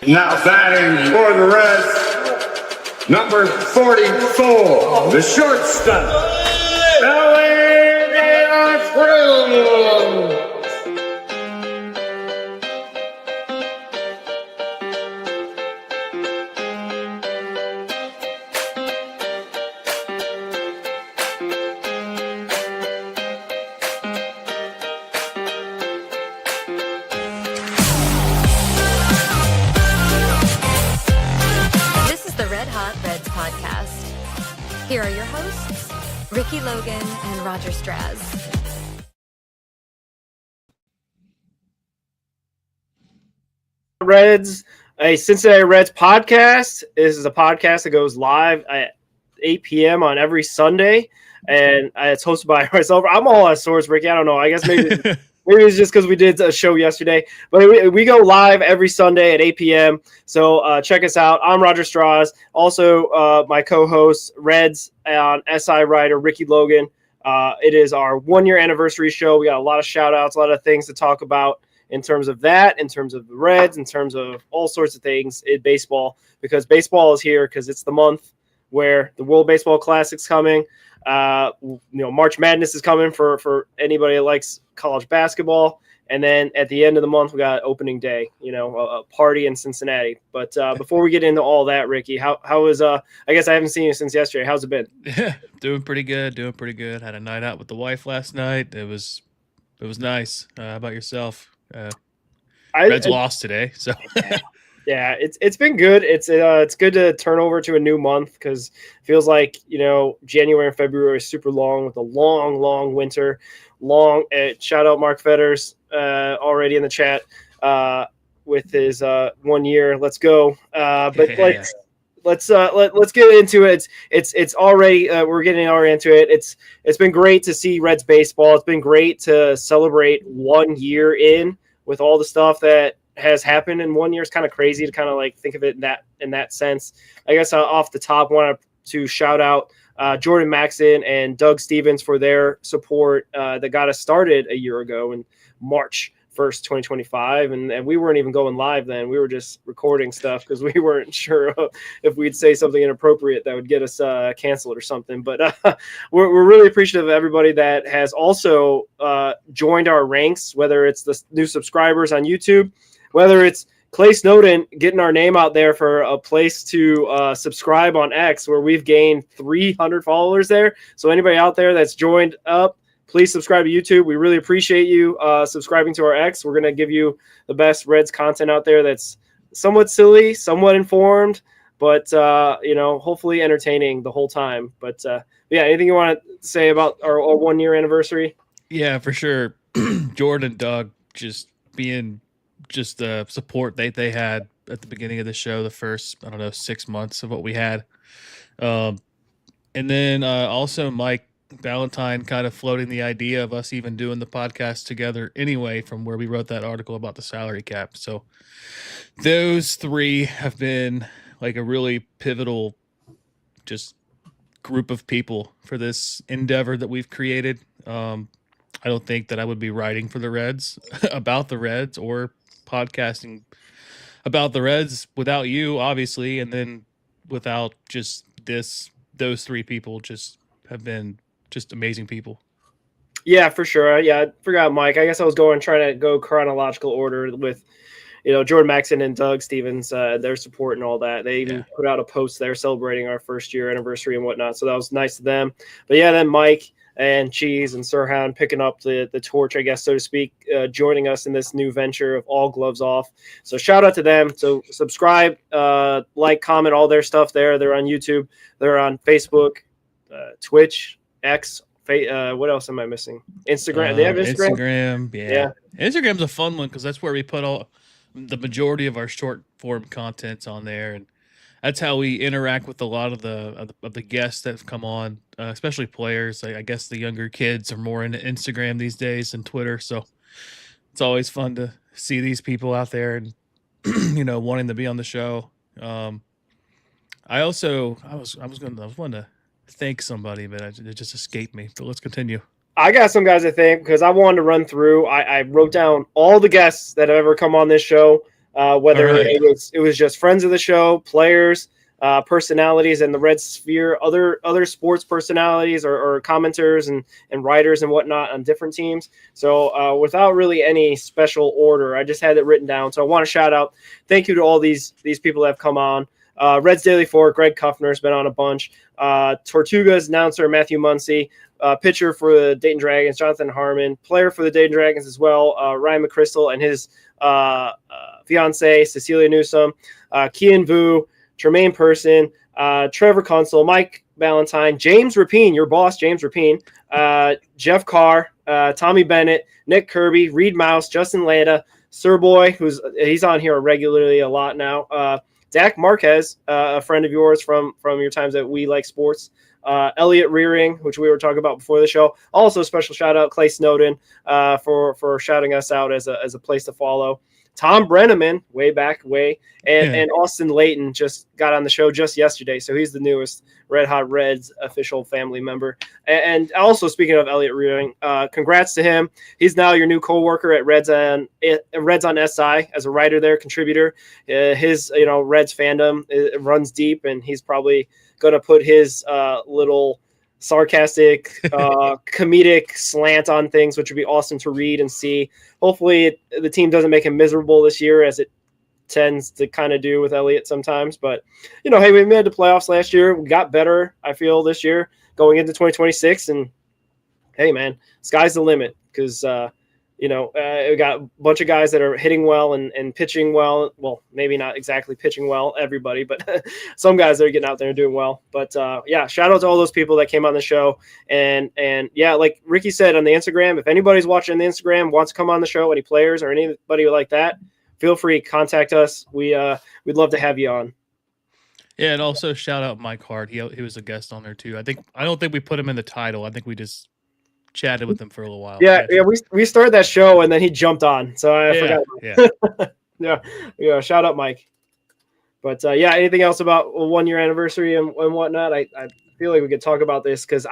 Now batting for the Reds, number 44, the shortstop, Ellie Frill. Here are your hosts, Ricky Logan and Roger Straz. Reds, a Cincinnati Reds podcast. This is a podcast that goes live at 8 p.m. on every Sunday, and it's hosted by myself. I'm all at source, Ricky. I don't know. I guess maybe maybe it's just because we did a show yesterday. But we go live every Sunday at 8 p.m. So check us out. I'm Roger Strauss. Also, my co-host, Reds on SI writer, Ricky Logan. It is our 1-year anniversary show. We got a lot of shout-outs, a lot of things to talk about in terms of that, in terms of the Reds, in terms of all sorts of things in baseball, because baseball is here because it's the month where the World Baseball Classic's coming. March Madness is coming for anybody that likes college basketball. And then at the end of the month, we got opening day, a party in Cincinnati. But before we get into all that, Ricky, how is I guess I haven't seen you since yesterday. How's it been? Yeah, doing pretty good. Had a night out with the wife last night. It was nice. How about yourself? Reds lost today, so yeah, it's been good. It's good to turn over to a new month because it feels like January and February is super long with a long winter. Shout out Mark Fetters already in the chat with his 1 year. Let's go. Let's get into it. It's already we're getting already into it. It's been great to see Reds baseball. It's been great to celebrate 1 year in with all the stuff that has happened in 1 year. It's kind of crazy to kind of like think of it in that sense. I guess off the top, wanted to shout out Jordan Maxson and Doug Stevens for their support that got us started a year ago in March 1st, 2025. And we weren't even going live then. We were just recording stuff because we weren't sure if we'd say something inappropriate that would get us canceled or something. But we're really appreciative of everybody that has also joined our ranks, whether it's the new subscribers on YouTube, whether it's Clay Snowden getting our name out there for a place to subscribe on X, where we've gained 300 followers there. So anybody out there that's joined up, please subscribe to YouTube. We really appreciate you subscribing to our X. We're going to give you the best Reds content out there that's somewhat silly, somewhat informed, but, hopefully entertaining the whole time. But, yeah, anything you want to say about our 1 year anniversary? Yeah, for sure. Jordan and Doug just being the support they had at the beginning of the show, the first, 6 months of what we had. And then also Mike Valentine kind of floating the idea of us even doing the podcast together anyway, from where we wrote that article about the salary cap. So those three have been like a really pivotal just group of people for this endeavor that we've created. I don't think that I would be writing for the Reds about the Reds or podcasting about the Reds without you, obviously, and then without just those three people just have been just amazing people. Yeah, for sure. Yeah, I forgot Mike. I guess I was trying to go chronological order with, Jordan Maxson and Doug Stevens, their support and all that. They even put out a post there celebrating our 1st year anniversary and whatnot. So that was nice of them. But yeah, then Mike and Cheese and Sirhan picking up the torch, I guess, so to speak, joining us in this new venture of All Gloves Off. So shout out to them. So subscribe, like, comment, all their stuff there. They're on YouTube. They're on Facebook, Twitch, X. What else am I missing? Instagram. They have Instagram. Yeah. Instagram's a fun one because that's where we put all the majority of our short form contents on there, and that's how we interact with a lot of the guests that have come on, especially players. I guess the younger kids are more into Instagram these days than Twitter, so it's always fun to see these people out there and wanting to be on the show. I was wanting to thank somebody, but it just escaped me. But let's continue. I got some guys I think because I wanted to run through. I wrote down all the guests that have ever come on this show whether All right. it was just friends of the show, players, personalities in the Red sphere, other sports personalities or commenters and writers and whatnot on different teams. So without really any special order, I just had it written down. So I want to shout out, thank you to all these people that have come on. Reds Daily Fork, Greg Kuffner's been on a bunch. Tortugas announcer Matthew Muncy, pitcher for the Dayton Dragons Jonathan Harmon, player for the Dayton Dragons as well, Ryan McChrystal and his fiance Cecilia Newsom, Kian Vu, Tremaine Person, Trevor Kunsel, Mike Valentine, James Rapine, your boss, James Rapine, Jeff Carr, Tommy Bennett, Nick Kirby, Reed Mouse, Justin Leda, Sir Boy, he's on here regularly a lot now. Dak Marquez, a friend of yours from your times at We Like Sports. Elliot Rearing, which we were talking about before the show. Also, special shout out Clay Snowden for shouting us out as a place to follow. Tom Brenneman, and Austin Layton just got on the show just yesterday, so he's the newest Red Hot Reds official family member. And also, speaking of Elliot Rearing, congrats to him. He's now your new co-worker at Reds on SI as a writer there, contributor. His Reds fandom runs deep, and he's probably going to put his little sarcastic, comedic slant on things, which would be awesome to read and see. Hopefully the team doesn't make him miserable this year, as it tends to kind of do with Elliott sometimes. But, hey, we made the playoffs last year. We got better, I feel, this year going into 2026. And, hey, man, sky's the limit because, we got a bunch of guys that are hitting well and pitching well. Well, maybe not exactly pitching well, everybody, but some guys that are getting out there and doing well. But shout out to all those people that came on the show. And yeah, like Ricky said on the Instagram, if anybody's watching the Instagram, wants to come on the show, any players or anybody like that, feel free, contact us. We'd love to have you on. Yeah, and also shout out Mike Hart. He was a guest on there too. I don't think we put him in the title. I think we just chatted with him for a little while. Yeah, we started that show and then he jumped on, so I forgot. Yeah. Shout out Mike. But anything else about a 1 year anniversary and whatnot? I feel like we could talk about this because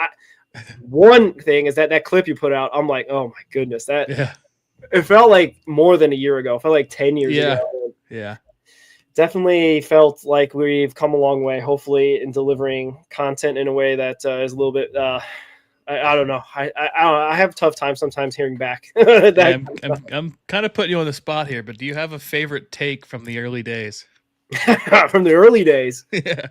one thing is that clip you put out. I'm like, oh my goodness, it felt like more than a year ago. It felt like 10 years ago. Yeah. Definitely felt like we've come a long way, hopefully, in delivering content in a way that is a little bit. I don't know. I have a tough time sometimes hearing back. I'm kind of putting you on the spot here, but do you have a favorite take from the early days? From the early days? Yeah.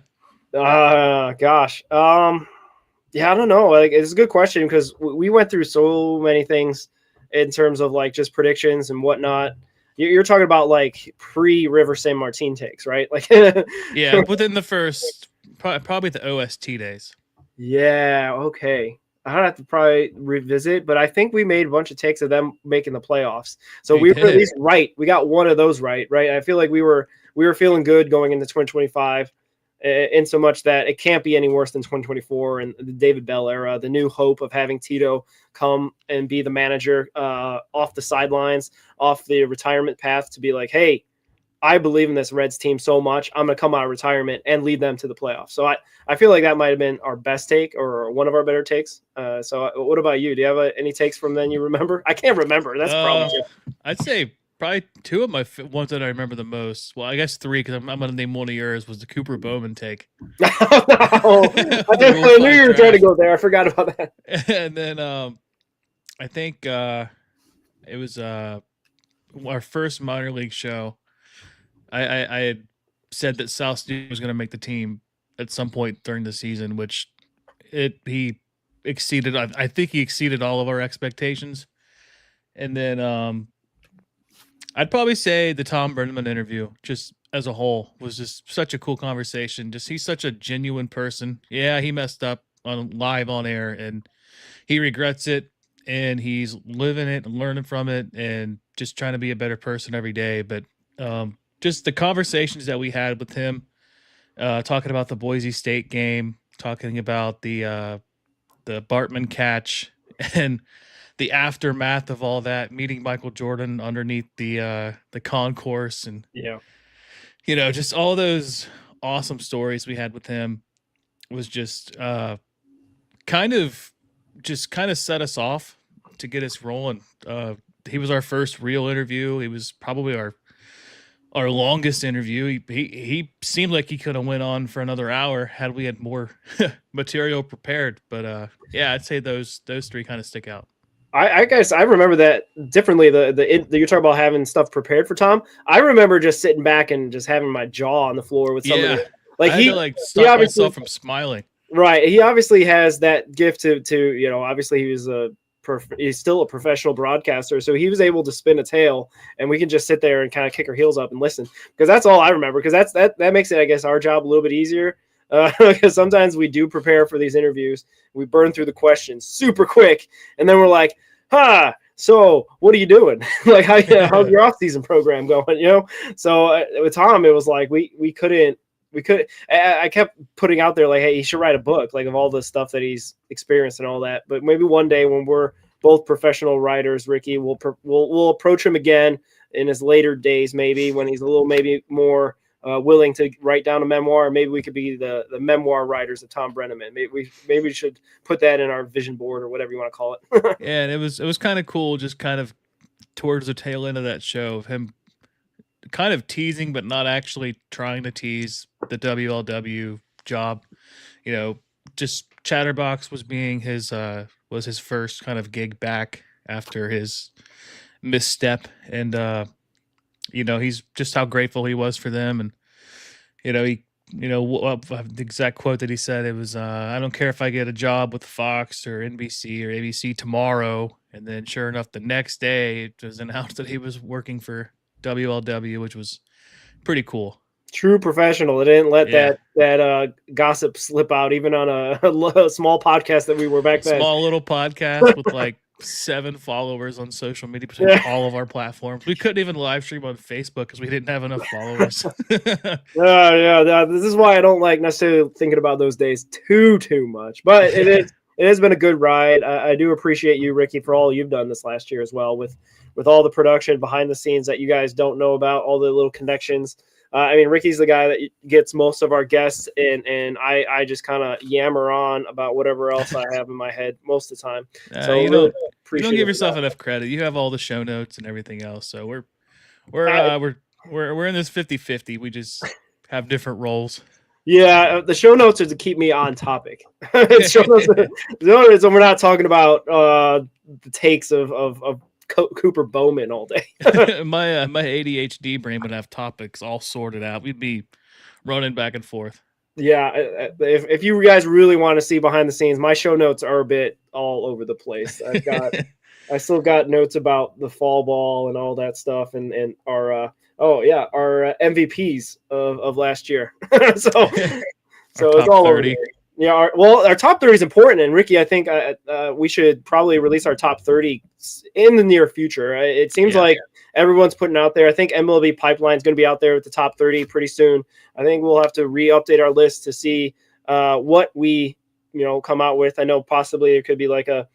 Gosh. Yeah, I don't know. Like, it's a good question because we went through so many things in terms of like just predictions and whatnot. You're talking about like pre-River San Martin takes, right? Like, yeah, within the first, probably the OST days. Yeah. Okay. I'd have to probably revisit, but I think we made a bunch of takes of them making the playoffs. So we were at least right. We got one of those right? I feel like we were feeling good going into 2025, in so much that it can't be any worse than 2024 and the David Bell era, the new hope of having Tito come and be the manager off the sidelines, off the retirement path to be like, hey, I believe in this Reds team so much. I'm going to come out of retirement and lead them to the playoffs. So I feel like that might have been our best take or one of our better takes. So what about you? Do you have any takes from then you remember? I can't remember. That's probably I'd say probably two of my ones that I remember the most. Well, I guess three because I'm going to name one of yours was the Cooper Bowman take. No, I knew you were trying to go there. I forgot about that. And then I think it was our first minor league show. I had said that South State was going to make the team at some point during the season, which he exceeded. I think he exceeded all of our expectations. And then I'd probably say the Tom Brenneman interview, just as a whole, was just such a cool conversation. Just he's such a genuine person. Yeah, he messed up live on air, and he regrets it, and he's living it and learning from it, and just trying to be a better person every day. But just the conversations that we had with him, talking about the Boise State game, talking about the Bartman catch, and the aftermath of all that, meeting Michael Jordan underneath the concourse, and just all those awesome stories we had with him was just kind of set us off to get us rolling. He was our first real interview. He was probably our longest interview. He seemed like he could have went on for another hour had we had more material prepared. But yeah, I'd say those three kind of stick out. I guess I remember that differently. You're talking about having stuff prepared for Tom. I remember just sitting back and just having my jaw on the floor with somebody. Yeah, Like I had to like stop myself from smiling. Right. He obviously has that gift to obviously he's still a professional broadcaster, so he was able to spin a tale, and we can just sit there and kind of kick our heels up and listen, because that's all I remember. Because that makes it, I guess, our job a little bit easier. Because sometimes we do prepare for these interviews, we burn through the questions super quick, and then we're like, so what are you doing? Like, how's your off-season program going? So with Tom, it was like we couldn't. I kept putting out there like, hey, he should write a book, like, of all the stuff that he's experienced and all that. But maybe one day when we're both professional writers, Ricky, we'll approach him again in his later days, maybe when he's a little maybe more willing to write down a memoir. Maybe we could be the memoir writers of Tom Brenneman. Maybe we should put that in our vision board or whatever you want to call it. Yeah, and it was kind of cool, just kind of towards the tail end of that show, of him kind of teasing but not actually trying to tease the WLW job. Just Chatterbox was being his first kind of gig back after his misstep, and he's just how grateful he was for them. And the exact quote that he said, it was, I don't care if I get a job with Fox or NBC or ABC tomorrow. And then sure enough, the next day it was announced that he was working for WLW, which was pretty cool. True professional. It didn't let that gossip slip out, even on a small podcast that we were back then. Small little podcast with like 7 followers on social media, all of our platforms. We couldn't even live stream on Facebook because we didn't have enough followers. This is why I don't like necessarily thinking about those days too much. But it has been a good ride. I do appreciate you, Ricky, for all you've done this last year as well, with all the production behind the scenes that you guys don't know about, all the little connections. Ricky's the guy that gets most of our guests, and I just kind of yammer on about whatever else I have in my head most of the time. So you don't give yourself enough credit. You have all the show notes and everything else. So we're in this 50-50. We just have different roles. Yeah, the show notes are to keep me on topic. Show notes, so we're not talking about the takes of Cooper Bowman all day. my ADHD brain would have topics all sorted out. We'd be running back and forth. Yeah, if you guys really want to see behind the scenes, my show notes are a bit all over the place. I still got notes about the fall ball and all that stuff, and our MVPs of last year. so it's all 30. Over there. Yeah, our top 30 is important, and Ricky, I think we should probably release our top 30 in the near future. It seems like everyone's putting out there. I think MLB Pipeline is going to be out there with the top 30 pretty soon. I think we'll have to re-update our list to see what we come out with. I know possibly it could be like a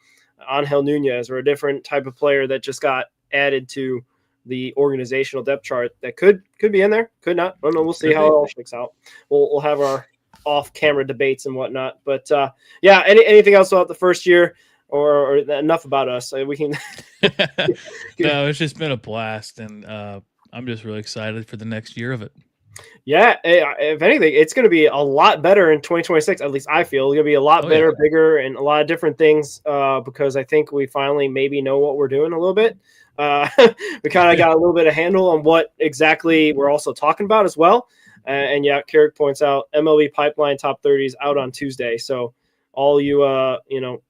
Angel Nunez or a different type of player that just got added to the organizational depth chart that could be in there, could not. I don't know. We'll see how it all shakes out. We'll have our off-camera debates and whatnot, but anything else about the first year, or enough about us? We can. No, it's just been a blast, and I'm just really excited for the next year of it. Yeah, if anything, it's going to be a lot better in 2026. At least I feel it's going to be a lot better, bigger, and a lot of different things. Because I think we finally maybe know what we're doing a little bit. We kind of got a little bit of handle on what exactly we're also talking about as well. And Carrick points out MLB Pipeline top 30 is out on Tuesday. So all you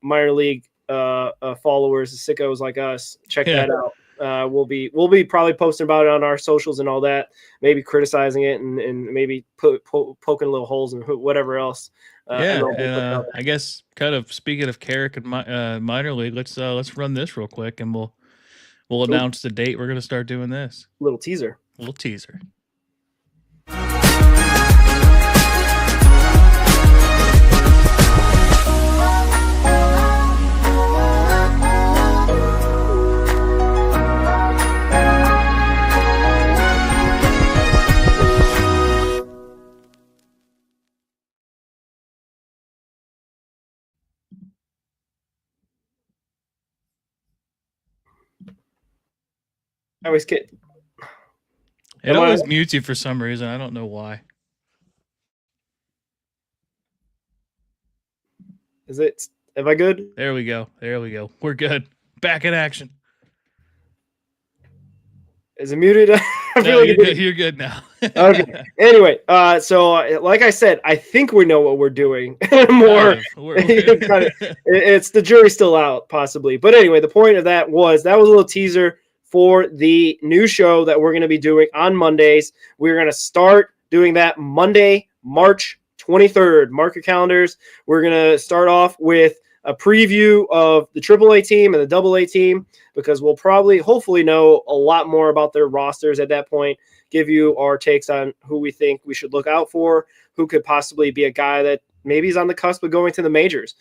minor league followers, sickos like us, check that out. We'll be probably posting about it on our socials and all that, maybe criticizing it and maybe poking little holes and whatever else. I guess kind of speaking of Carrick and minor league, let's run this real quick, and we'll announce the date we're going to start doing this. Little teaser. I always get. It Am I- always mutes you for some reason. I don't know why. Is it? Am I good? There we go. We're good. Back in action. Is it muted? I feel No, like you're it- good. You're good now. Okay. Anyway, so like I said, I think we know what we're doing. More, it's the jury's still out, possibly. But anyway, the point of that was a little teaser for the new show that we're going to be doing on Mondays. We're going to start doing that Monday, March 23rd. Mark your calendars. We're going to start off with a preview of the AAA team and the AA team, because we'll hopefully know a lot more about their rosters at that point, give you our takes on who we think we should look out for, who could possibly be a guy that maybe is on the cusp of going to the majors.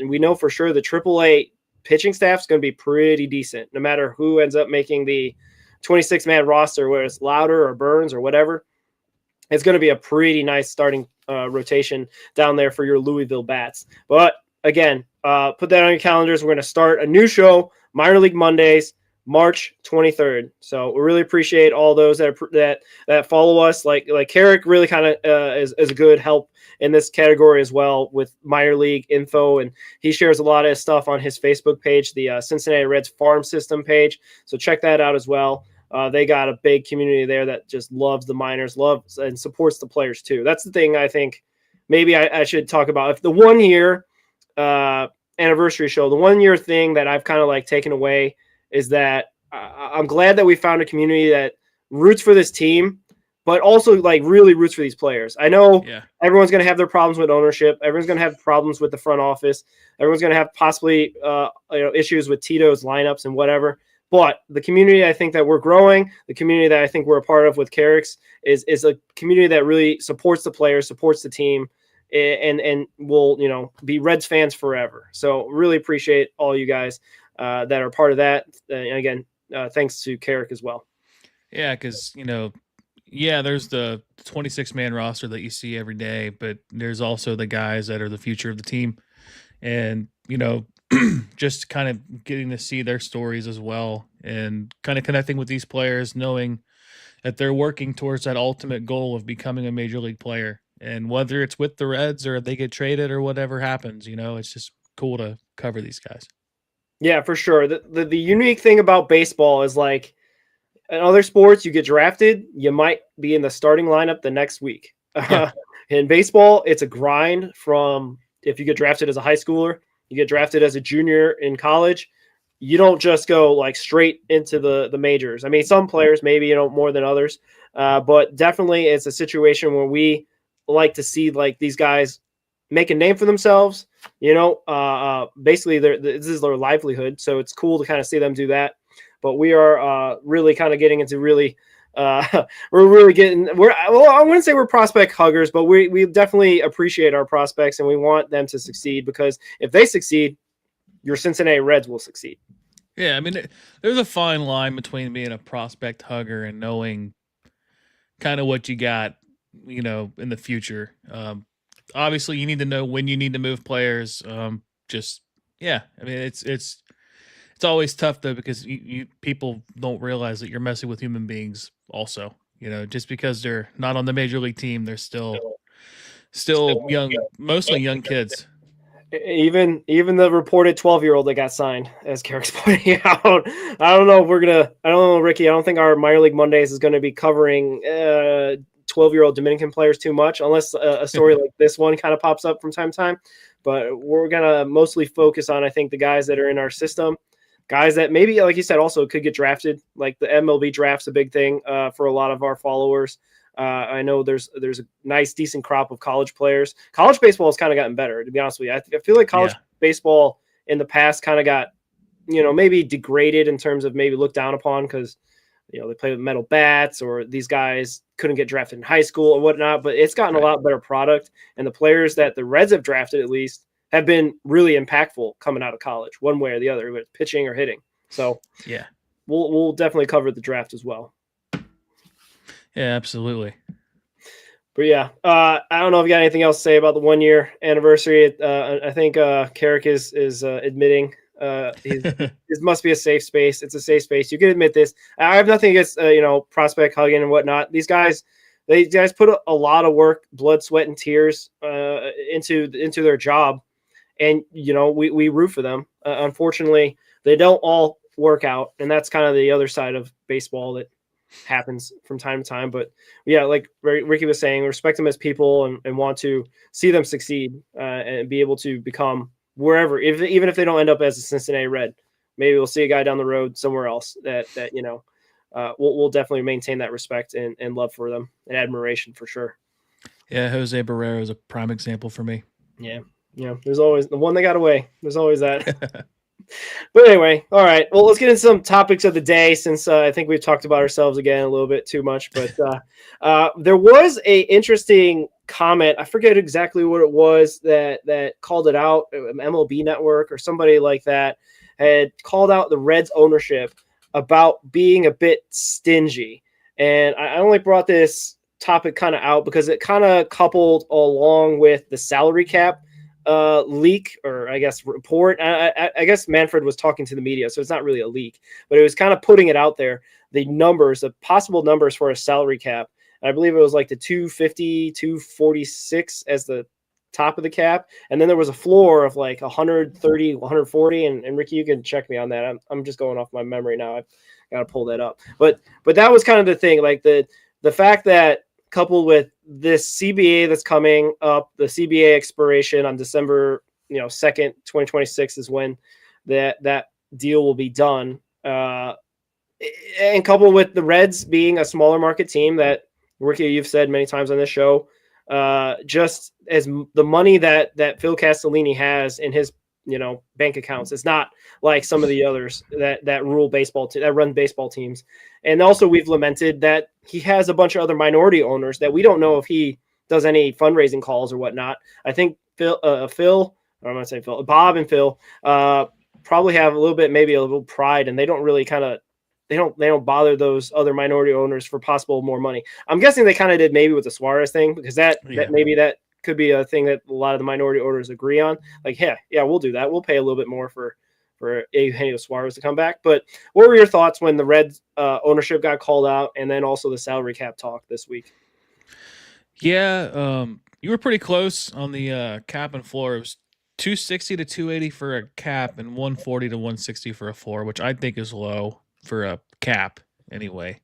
We know for sure the AAA pitching staff is going to be pretty decent, no matter who ends up making the 26-man roster, whether it's Louder or Burns or whatever. It's going to be a pretty nice starting rotation down there for your Louisville Bats. But again, put that on your calendars. We're going to start a new show, Minor League Mondays, March 23rd. So we really appreciate all those that follow us. Like Carrick really kind of is a good help in this category as well with minor league info, and he shares a lot of stuff on his Facebook page, the Cincinnati Reds Farm System page. So check that out as well. They got a big community there that just loves the minors, loves and supports the players too. That's the thing I think maybe I should talk about. If the 1 year anniversary show, the 1 year thing that I've kind of like taken away is that I'm glad that we found a community that roots for this team, but also like really roots for these players. I know everyone's going to have their problems with ownership. Everyone's going to have problems with the front office. Everyone's going to have possibly issues with Tito's lineups and whatever. But the community I think that we're growing, the community that I think we're a part of with Carrick's is a community that really supports the players, supports the team, and will be Reds fans forever. So really appreciate all you guys that are part of that. And again, thanks to Carrick as well. Yeah, because there's the 26-man roster that you see every day, but there's also the guys that are the future of the team, and just kind of getting to see their stories as well, and kind of connecting with these players, knowing that they're working towards that ultimate goal of becoming a major league player. And whether it's with the Reds or they get traded or whatever happens, it's just cool to cover these guys. Yeah, for sure. The unique thing about baseball is, like in other sports, you get drafted, you might be in the starting lineup the next week. Yeah. In baseball, it's a grind from if you get drafted as a high schooler, you get drafted as a junior in college, you don't just go like straight into the majors. I mean, some players maybe, more than others, but definitely it's a situation where we like to see like these guys make a name for themselves, basically this is their livelihood. So it's cool to kind of see them do that. But we are really kind of getting into really, I wouldn't say we're prospect huggers, but we definitely appreciate our prospects and we want them to succeed, because if they succeed, your Cincinnati Reds will succeed. Yeah, I mean, there's a fine line between being a prospect hugger and knowing kind of what you got, in the future. Obviously, you need to know when you need to move players. I mean, it's always tough though, because you people don't realize that you're messing with human beings. Also, just because they're not on the major league team, they're still young, mostly young kids. Even the reported 12-year-old that got signed, as Carrick's pointing out. I don't know, Ricky. I don't think our Minor League Mondays is going to be covering 12-year-old Dominican players too much, unless a story like this one kind of pops up from time to time. But we're going to mostly focus on, I think, the guys that are in our system, guys that maybe, like you said, also could get drafted. Like the MLB draft's a big thing for a lot of our followers. I know there's a nice, decent crop of college players. College baseball has kind of gotten better, to be honest with you. I feel like college baseball in the past kind of got, maybe degraded in terms of maybe looked down upon because, they play with metal bats, or these guys couldn't get drafted in high school or whatnot. But it's gotten a lot better product, and the players that the Reds have drafted at least have been really impactful coming out of college, one way or the other, whether it's pitching or hitting. So yeah, we'll definitely cover the draft as well. Yeah, absolutely. But yeah, I don't know if you got anything else to say about the 1 year anniversary. I think Carrick is admitting This must be a safe space. It's a safe space. You can admit this. I have nothing against prospect hugging and whatnot. These guys, put a lot of work, blood, sweat, and tears into their job, and we root for them. Unfortunately, they don't all work out, and that's kind of the other side of baseball that happens from time to time. But yeah, like Ricky was saying, respect them as people and want to see them succeed and be able to become wherever, even if they don't end up as a Cincinnati Red. Maybe we'll see a guy down the road somewhere else that we'll definitely maintain that respect and love for them and admiration for sure. Yeah, Jose Barrero is a prime example for me. Yeah, there's always the one that got away. There's always that. But anyway, all right. Well, let's get into some topics of the day, since I think we've talked about ourselves again a little bit too much. But there was a interesting comment. I forget exactly what it was that called it out. MLB Network or somebody like that had called out the Reds ownership about being a bit stingy. And I only brought this topic kind of out because it kind of coupled along with the salary cap leak, or I guess report. I guess Manfred was talking to the media, so it's not really a leak, but it was kind of putting it out there, the possible numbers for a salary cap. And I believe it was like the 250, 246 as the top of the cap, and then there was a floor of like 130, 140. And Ricky, you can check me on that. I'm just going off my memory now. I've got to pull that up. But that was kind of the thing, like the fact that, coupled with this CBA that's coming up, the CBA expiration on December 2nd, 2026 is when that deal will be done. And coupled with the Reds being a smaller market team that, Ricky, you've said many times on this show, just as the money that Phil Castellini has in his bank accounts, it's not like some of the others that run baseball teams. And also, we've lamented that he has a bunch of other minority owners that we don't know if he does any fundraising calls or whatnot. I think Bob and Phil probably have a little bit, maybe a little pride, and they don't really they don't bother those other minority owners for possible more money. I'm guessing they kind of did maybe with the Suarez thing, because that maybe that could be a thing that a lot of the minority owners agree on. Like, yeah, we'll do that. We'll pay a little bit more for Eugenio Suarez to come back. But what were your thoughts when the Reds ownership got called out, and then also the salary cap talk this week? Yeah, you were pretty close on the cap and floor. It was 260 to 280 for a cap and 140 to 160 for a floor, which I think is low for a cap anyway.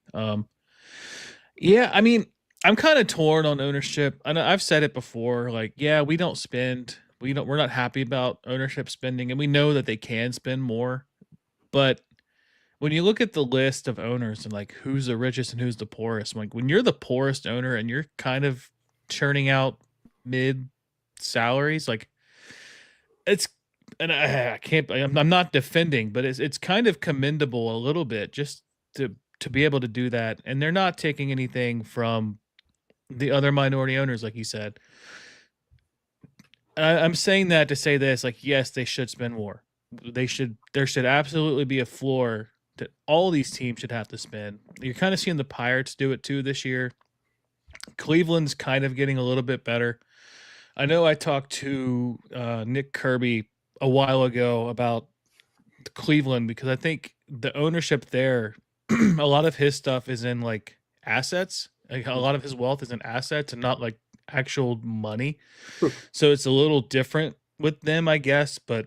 Yeah, I mean, I'm kind of torn on ownership. I know I've said it before, like, yeah, we don't spend. We're not happy about ownership spending, and we know that they can spend more. But when you look at the list of owners and like who's the richest and who's the poorest, like when you're the poorest owner and you're kind of churning out mid salaries, like it's, and I can't, I'm not defending, but it's kind of commendable a little bit just to be able to do that. And they're not taking anything from the other minority owners, like you said. I'm saying that to say this, like, yes, they should spend more. There should absolutely be a floor that all these teams should have to spend. You're kind of seeing the Pirates do it too this year. Cleveland's kind of getting a little bit better. I know I talked to Nick Kirby a while ago about Cleveland, because I think the ownership there, a lot of his stuff is in like assets. Like a lot of his wealth is in assets and not like actual money. So it's a little different with them, I guess, but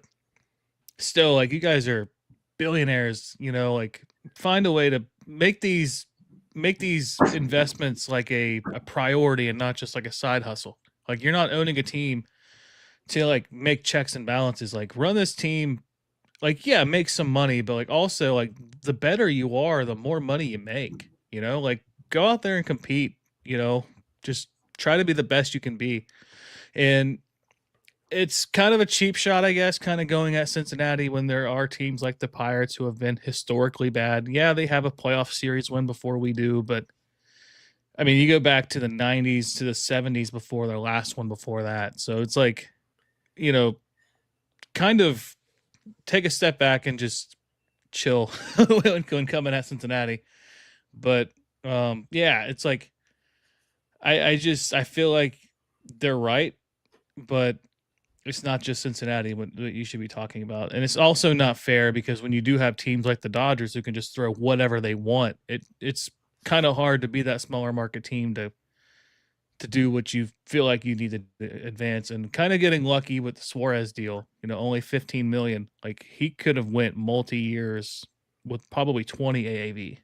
still, like, you guys are billionaires, like, find a way to make these investments like a priority and not just like a side hustle. Like, you're not owning a team to like make checks and balances. Like, run this team, like, yeah, make some money, but like also, like, the better you are, the more money you make, like, go out there and compete, just try to be the best you can be. And it's kind of a cheap shot, I guess, kind of going at Cincinnati when there are teams like the Pirates who have been historically bad. Yeah, they have a playoff series win before we do, but I mean, you go back to the 90s to the 70s before their last one before that. So it's like, kind of take a step back and just chill when coming at Cincinnati. But yeah, it's like, I feel like they're right, but it's not just Cincinnati what you should be talking about. And it's also not fair because when you do have teams like the Dodgers who can just throw whatever they want, it's kind of hard to be that smaller market team to do what you feel like you need to advance, and kind of getting lucky with the Suarez deal, only 15 million. Like he could have went multi years with probably 20 AAV.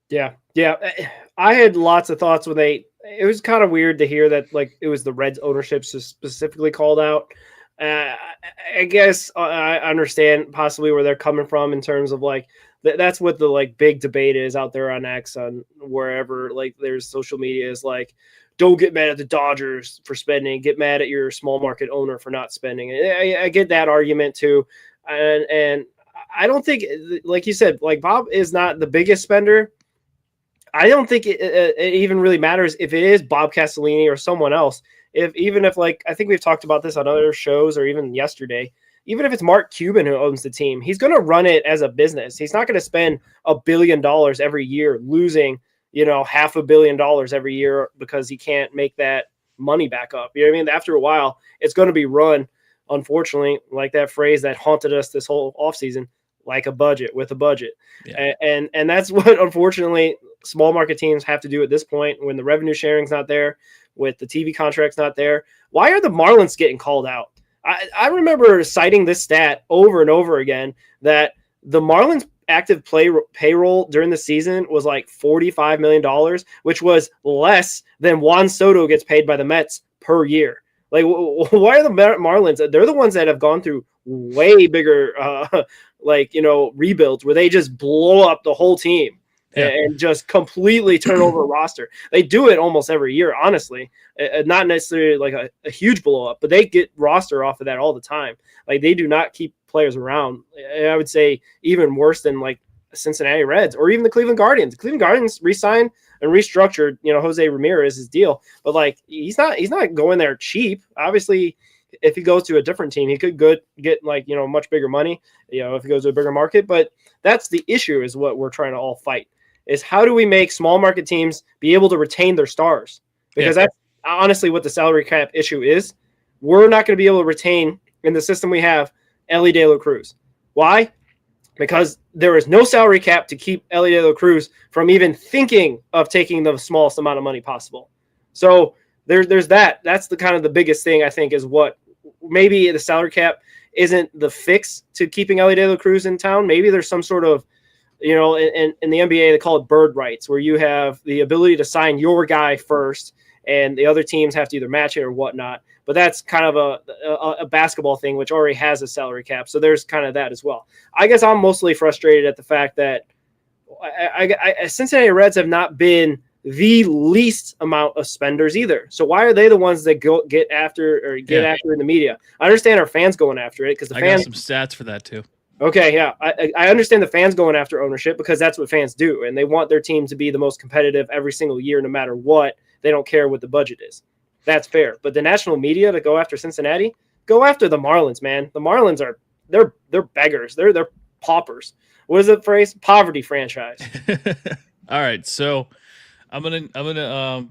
Yeah. I had lots of thoughts when it was kind of weird to hear that like it was the Reds ownership specifically called out. I guess I understand possibly where they're coming from in terms of like that's what the like big debate is out there on X, on wherever like there's social media, is like, don't get mad at the Dodgers for spending, get mad at your small market owner for not spending. I get that argument too, and I don't think, like you said, like Bob is not the biggest spender. I don't think it even really matters if it is Bob Castellini or someone else. Even if like, I think we've talked about this on other shows or even yesterday, even if it's Mark Cuban who owns the team, he's going to run it as a business. He's not going to spend $1 billion every year losing, $500 million every year because he can't make that money back up. You know what I mean? After a while, it's going to be run, unfortunately, like that phrase that haunted us this whole offseason, like a budget with a budget. Yeah. And that's what, unfortunately, small market teams have to do at this point when the revenue sharing's not there, with the TV contracts not there. Why are the Marlins getting called out? I remember citing this stat over and over again that the Marlins active payroll during the season was like $45 million, which was less than Juan Soto gets paid by the Mets per year. Like, why are the Marlins? They're the ones that have gone through way bigger, rebuilds where they just blow up the whole team. Yeah. And just completely turn over a roster. They do it almost every year, honestly. Not necessarily like a huge blow up, but they get roster off of that all the time. Like they do not keep players around. I would say even worse than like Cincinnati Reds or even the Cleveland Guardians. The Cleveland Guardians re-signed and restructured, Jose Ramirez's deal, but like he's not going there cheap. Obviously, if he goes to a different team, he could get like much bigger money. If he goes to a bigger market, but that's the issue. Is what we're trying to all fight. Is how do we make small market teams be able to retain their stars? Because that's honestly what the salary cap issue is. We're not going to be able to retain in the system we have Elly De La Cruz. Why? Because there is no salary cap to keep Elly De La Cruz from even thinking of taking the smallest amount of money possible. So there's that. That's the kind of the biggest thing I think is what maybe the salary cap isn't the fix to keeping Elly De La Cruz in town. Maybe there's some sort of in the NBA, they call it bird rights, where you have the ability to sign your guy first and the other teams have to either match it or whatnot. But that's kind of a basketball thing, which already has a salary cap. So there's kind of that as well. I guess I'm mostly frustrated at the fact that Cincinnati Reds have not been the least amount of spenders either. So why are they the ones that get after in the media? I understand our fans going after it because I got some stats for that too. Okay, yeah. I understand the fans going after ownership because that's what fans do, and they want their team to be the most competitive every single year no matter what. They don't care what the budget is. That's fair. But the national media to go after Cincinnati, go after the Marlins, man. The Marlins they're beggars. They're paupers. What is the phrase? Poverty franchise. All right, so I'm gonna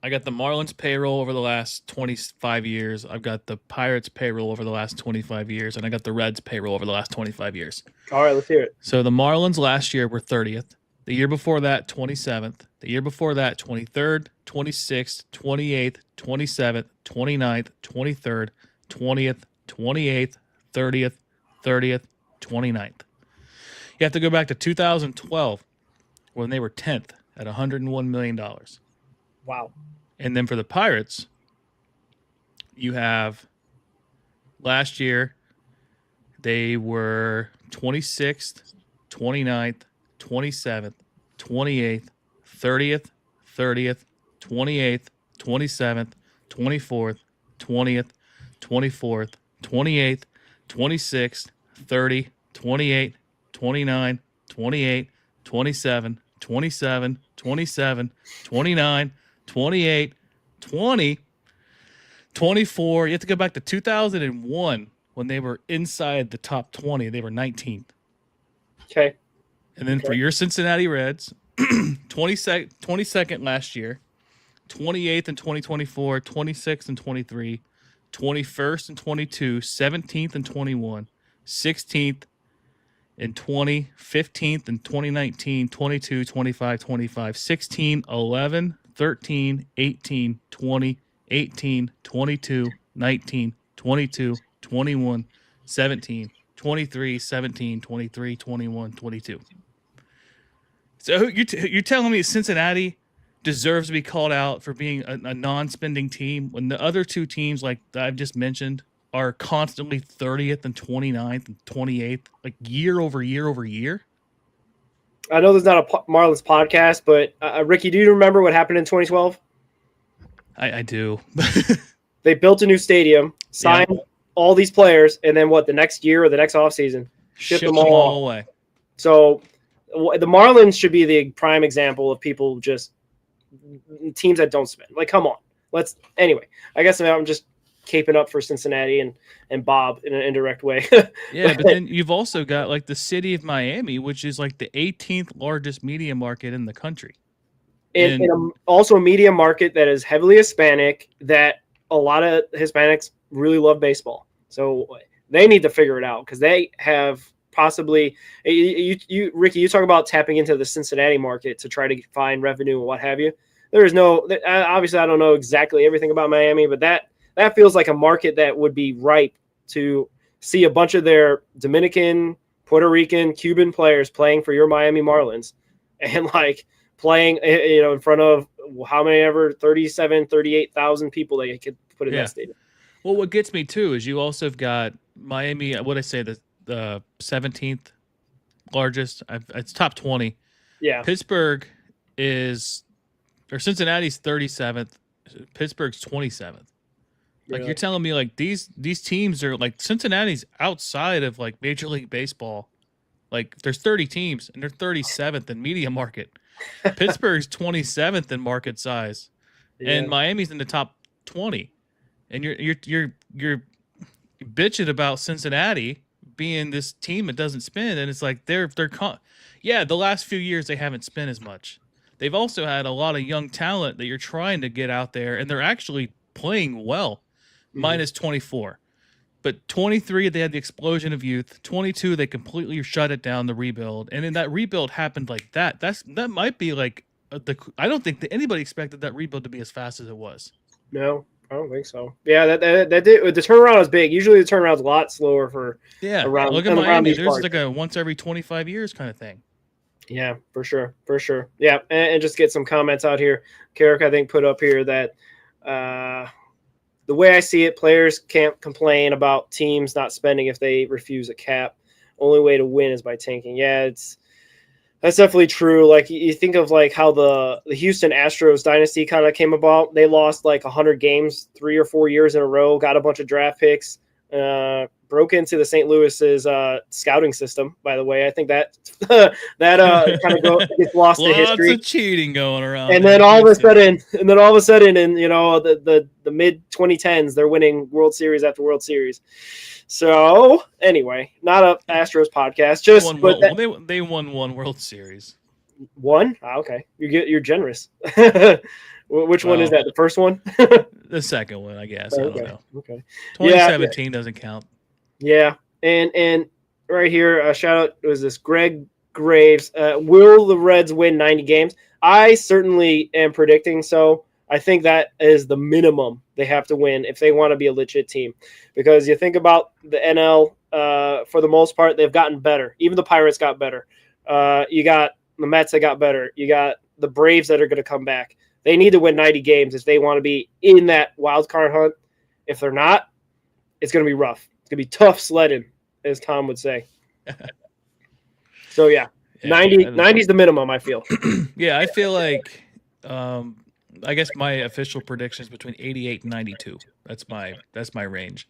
I got the Marlins payroll over the last 25 years. I've got the Pirates payroll over the last 25 years, and I got the Reds payroll over the last 25 years. All right, let's hear it. So the Marlins last year were 30th. The year before that, 27th. The year before that, 23rd, 26th, 28th, 27th, 29th, 23rd, 20th, 28th, 30th, 29th. You have to go back to 2012 when they were 10th at $101 million. Wow. And then for the Pirates, you have last year, they were 26th, 29th, 27th, 28th, 30th, 28th, 27th, 24th, 20th, 24th, 28th, 26th, 30, 28, 29, 28, 27, 27, 27, 29, 28, 20, 24. You have to go back to 2001 when they were inside the top 20. They were 19th. Okay. And then for your Cincinnati Reds, 22nd last year, 28th in 2024, 26th in 23, 21st and 22, 17th and 21, 16th and 20, 15th and 2019, 22, 25, 25, 16, 11, 13, 18, 20, 18, 22, 19, 22, 21, 17, 23, 17, 23, 21, 22. So you're telling me Cincinnati deserves to be called out for being a non-spending team when the other two teams, like I've just mentioned, are constantly 30th and 29th and 28th, like year over year over year? I know there's not a Marlins podcast, but Ricky, do you remember what happened in 2012? I do. They built a new stadium, signed all these players, and then the next year or the next offseason, shipped them all away. So the Marlins should be the prime example of people just teams that don't spend. Like, come on. Anyway, I guess I'm just caping up for Cincinnati and Bob in an indirect way. Yeah, but then you've also got like the city of Miami, which is like the 18th largest media market in the country. And also a media market that is heavily Hispanic, that a lot of Hispanics really love baseball. So they need to figure it out because they have possibly you Ricky, you talk about tapping into the Cincinnati market to try to find revenue and what have you. There is no, obviously I don't know exactly everything about Miami, but that feels like a market that would be ripe to see a bunch of their Dominican, Puerto Rican, Cuban players playing for your Miami Marlins and like playing, in front of how many ever 38,000 people they could put in that stadium. Well, what gets me too is you also have got Miami. What I say, the 17th largest. It's top 20. Yeah. Pittsburgh Cincinnati's 37th. Pittsburgh's 27th. Like you're telling me like these teams are like Cincinnati's outside of like Major League Baseball. Like there's 30 teams and they're 37th in media market. Pittsburgh's 27th in market size, and Miami's in the top 20. And you're bitching about Cincinnati being this team that doesn't spend, and it's like the last few years they haven't spent as much. They've also had a lot of young talent that you're trying to get out there, and they're actually playing well. Minus 24. But 23, they had the explosion of youth. 22, they completely shut it down, the rebuild. And then that rebuild happened like that. That might be like I don't think that anybody expected that rebuild to be as fast as it was. No, I don't think so. Yeah, that did. The turnaround was big. Usually the turnaround's a lot slower for around. Look at Miami. There's like a once every 25 years kind of thing. Yeah, for sure. Yeah, and just get some comments out here. Carrick, I think, put up here that the way I see it, players can't complain about teams not spending if they refuse a cap. Only way to win is by tanking. Yeah, that's definitely true. Like you think of like how the Houston Astros dynasty kind of came about. They lost like 100 games 3 or 4 years in a row, got a bunch of draft picks, broke into the St. Louis's scouting system. By the way, I think that kind of gets lost to history. Lots of cheating going around. And then all of a sudden, in the mid 2010s, they're winning World Series after World Series. So anyway, not a Astros podcast. They won one World Series. One? Okay, you're generous. Which one is that? The first one? The second one, I guess. I don't know. Okay. 2017 doesn't count. Yeah, and right here, a shout out was this Greg Graves. Will the Reds win 90 games? I certainly am predicting so. I think that is the minimum they have to win if they want to be a legit team. Because you think about the NL, for the most part, they've gotten better. Even the Pirates got better. You got the Mets that got better. You got the Braves that are going to come back. They need to win 90 games if they want to be in that wild card hunt. If they're not, it's going to be rough. It's going to be tough sledding, as Tom would say. So, 90 is the minimum, I feel. Yeah, I feel like I guess my official prediction is between 88 and 92. That's my range.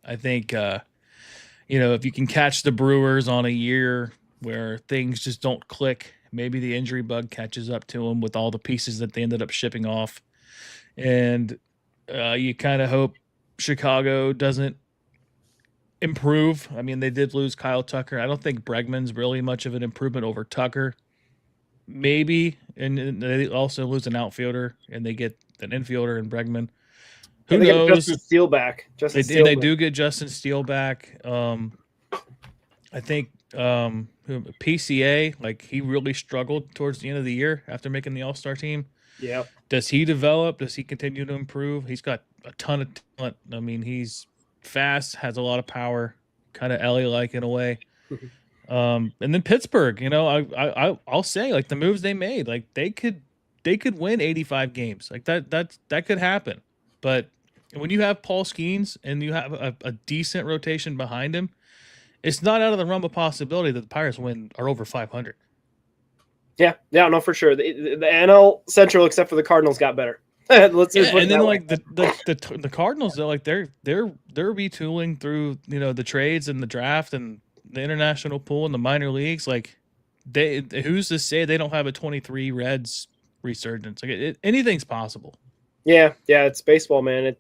I think if you can catch the Brewers on a year where things just don't click, maybe the injury bug catches up to them with all the pieces that they ended up shipping off, and you kind of hope Chicago doesn't improve. I mean, they did lose Kyle Tucker. I don't think Bregman's really much of an improvement over Tucker. Maybe, and they also lose an outfielder, and they get an infielder in Bregman. Who they got knows? Justin Steele back. They do get Justin Steele back. I think PCA, like, he really struggled towards the end of the year after making the All-Star team. Yeah. Does he develop? Does he continue to improve? He's got a ton of talent. I mean, he's fast, has a lot of power, kind of Ellie-like in a way. And then Pittsburgh, I'll say, like, the moves they made, like, they could win 85 games. Like, that could happen. But when you have Paul Skeens and you have a decent rotation behind him, it's not out of the realm of possibility that the Pirates are over 500. Yeah, no, for sure. The NL Central, except for the Cardinals, got better. Let's just put it and then that like way. the Cardinals, though, like they're retooling through the trades and the draft and the international pool and the minor leagues. Like, who's to say they don't have a 23 Reds resurgence? Like, anything's possible. Yeah, it's baseball, man.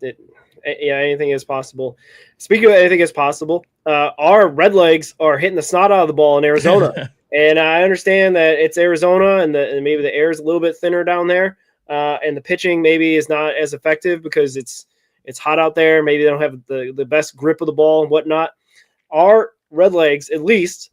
Anything is possible. Speaking of anything is possible, our Redlegs are hitting the snot out of the ball in Arizona. And I understand that it's Arizona and maybe the air is a little bit thinner down there. And the pitching maybe is not as effective because it's hot out there. Maybe they don't have the best grip of the ball and whatnot. Our Redlegs, at least,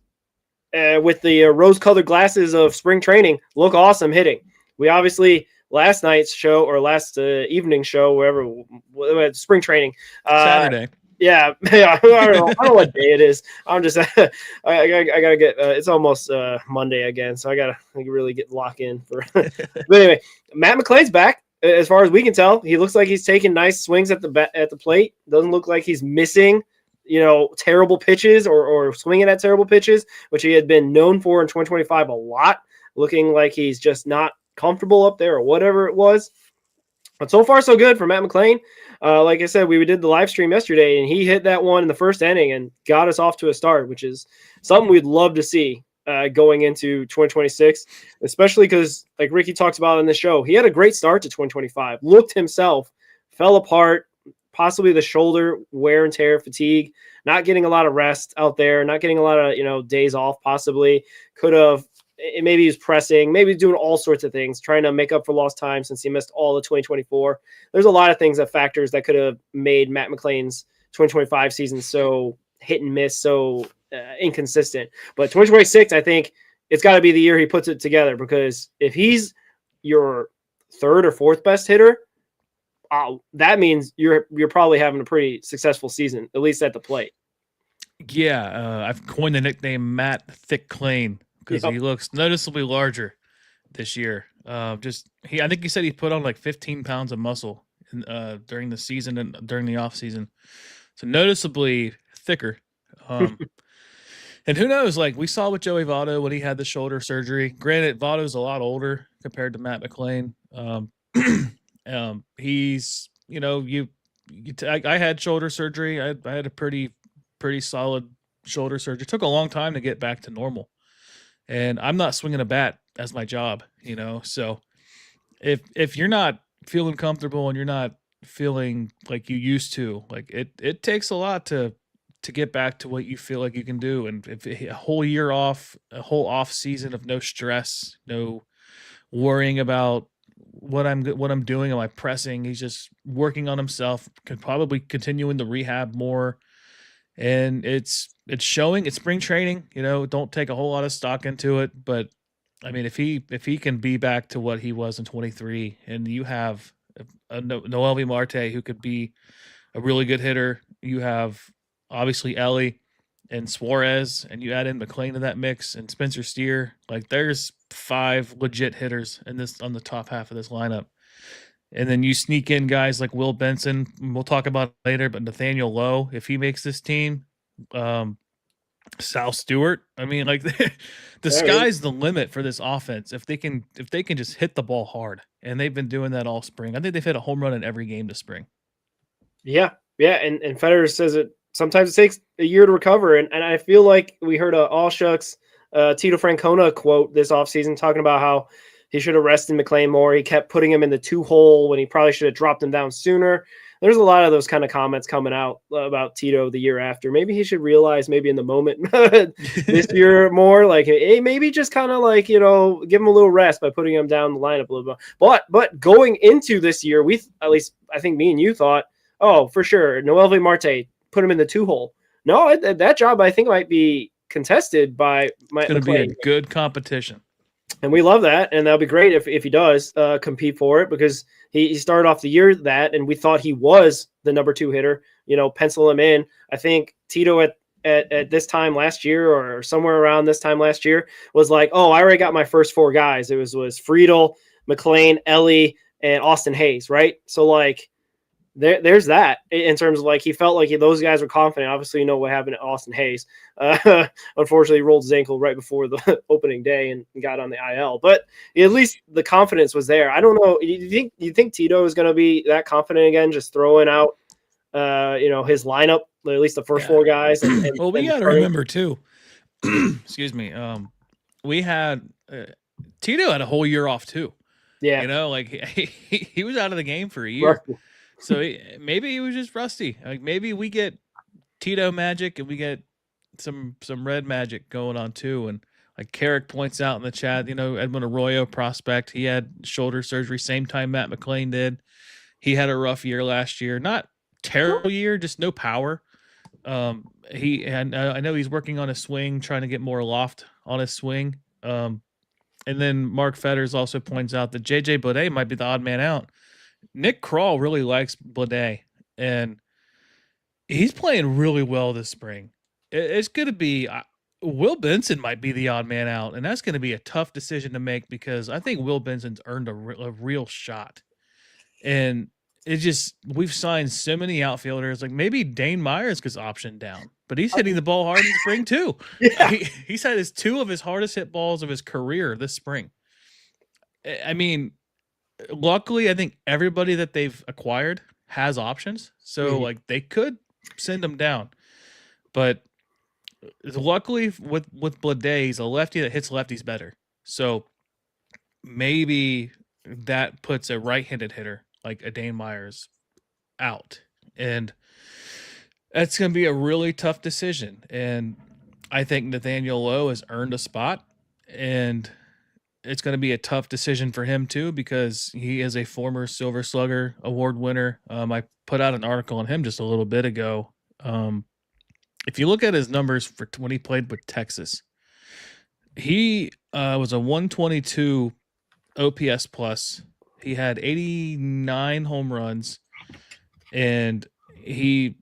with the rose-colored glasses of spring training, look awesome hitting. We obviously last night's show or last evening show, wherever spring training, Saturday. Yeah, I don't know what day it is. I'm just I gotta get. It's almost Monday again, so I gotta really get locked in for. But anyway, Matt McLain's back. As far as we can tell, he looks like he's taking nice swings at the plate. Doesn't look like he's missing, terrible pitches or swinging at terrible pitches, which he had been known for in 2025 a lot. Looking like he's just not comfortable up there or whatever it was. But so far, so good for Matt McLain. Like I said, we did the live stream yesterday, and he hit that one in the first inning and got us off to a start, which is something we'd love to see going into 2026, especially because, like Ricky talks about in the show, he had a great start to 2025, looked himself, fell apart, possibly the shoulder wear and tear, fatigue, not getting a lot of rest out there, not getting a lot of, days off, possibly could have. Maybe he's pressing, maybe doing all sorts of things, trying to make up for lost time since he missed all of 2024. There's a lot of things factors that could have made Matt McLain's 2025 season so hit and miss, so inconsistent. But 2026, I think it's got to be the year he puts it together, because if he's your third or fourth best hitter, that means you're probably having a pretty successful season, at least at the plate. Yeah, I've coined the nickname Matt Thick Clain, because he looks noticeably larger this year. I think he said he put on like 15 pounds of muscle during the season and during the off season, so noticeably thicker. And who knows? Like, we saw with Joey Votto when he had the shoulder surgery. Granted, Votto's a lot older compared to Matt McLain. He's I had shoulder surgery. I had a pretty solid shoulder surgery. It took a long time to get back to normal. And I'm not swinging a bat as my job, So if you're not feeling comfortable and you're not feeling like you used to, like it takes a lot to get back to what you feel like you can do. And if a whole year off, a whole off season of no stress, no worrying about what I'm doing, am I pressing? He's just working on himself. Could probably continue in the rehab more. And it's showing. It's spring training, don't take a whole lot of stock into it. But I mean, if he can be back to what he was in 23, and you have a Noelvi Marte who could be a really good hitter, you have obviously Ellie and Suarez, and you add in McLain to that mix and Spencer Steer, like there's 5 legit hitters on the top half of this lineup. And then you sneak in guys like Will Benson, we'll talk about it later, but Nathaniel Lowe, if he makes this team, Sal Stewart. I mean, like the sky's the limit for this offense if they can just hit the ball hard. And they've been doing that all spring. I think they've hit a home run in every game this spring. Yeah. And Federer says it sometimes it takes a year to recover. And I feel like we heard a all shucks Tito Francona quote this offseason talking about how he should have rested McLain more. He kept putting him in the 2-hole when he probably should have dropped him down sooner. There's a lot of those kind of comments coming out about Tito the year after. Maybe he should realize maybe in the moment this year more, like, hey, maybe just kind of like, give him a little rest by putting him down the lineup a little bit. But going into this year, at least I think me and you thought, oh, for sure, Noelvi Marte, put him in the 2-hole. No, that job I think might be contested by It's going to be a good competition. And we love that, and that'll be great if he does compete for it, because he started off the year that, and we thought he was the number 2 hitter. Pencil him in. I think Tito at this time last year, or somewhere around this time last year, was like, oh, I already got my first 4 guys. It was Friedel, McLean, Ellie, and Austin Hayes, right? So like, there's that in terms of like, he felt like those guys were confident. Obviously, what happened to Austin Hayes. Unfortunately, he rolled his ankle right before the opening day and got on the IL. But at least the confidence was there. I don't know. You think Tito is going to be that confident again, just throwing out, his lineup, at least the first 4 guys? Well, we got to remember too. Excuse me. We had Tito had a whole year off too. Yeah, like he was out of the game for a year. Rusty. So maybe he was just rusty. Like maybe we get Tito magic and we get some red magic going on too. And like Carrick points out in the chat, Edwin Arroyo prospect, he had shoulder surgery same time Matt McLean did. He had a rough year last year, not terrible year, just no power. I know he's working on his swing, trying to get more loft on his swing. And then Mark Fetters also points out that JJ Bleday might be the odd man out. Nick Krall really likes Bleday, and he's playing really well this spring. It's going to be Will Benson might be the odd man out, and that's going to be a tough decision to make, because I think Will Benson's earned a real shot. And we've signed so many outfielders. Like maybe Dane Myers gets optioned down, but he's hitting the ball hard in the spring too. Yeah. He's had 2 of his hardest hit balls of his career this spring. I mean, luckily, I think everybody that they've acquired has options, so like they could send them down. But luckily, with Bleday, he's a lefty that hits lefties better. So maybe that puts a right-handed hitter like a Dane Myers out, and that's going to be a really tough decision. And I think Nathaniel Lowe has earned a spot, and it's going to be a tough decision for him too, because he is a former Silver Slugger award winner. I put out an article on him just a little bit ago. If you look at his numbers for when he played with Texas, he was a 122 OPS plus. He had 89 home runs, and he,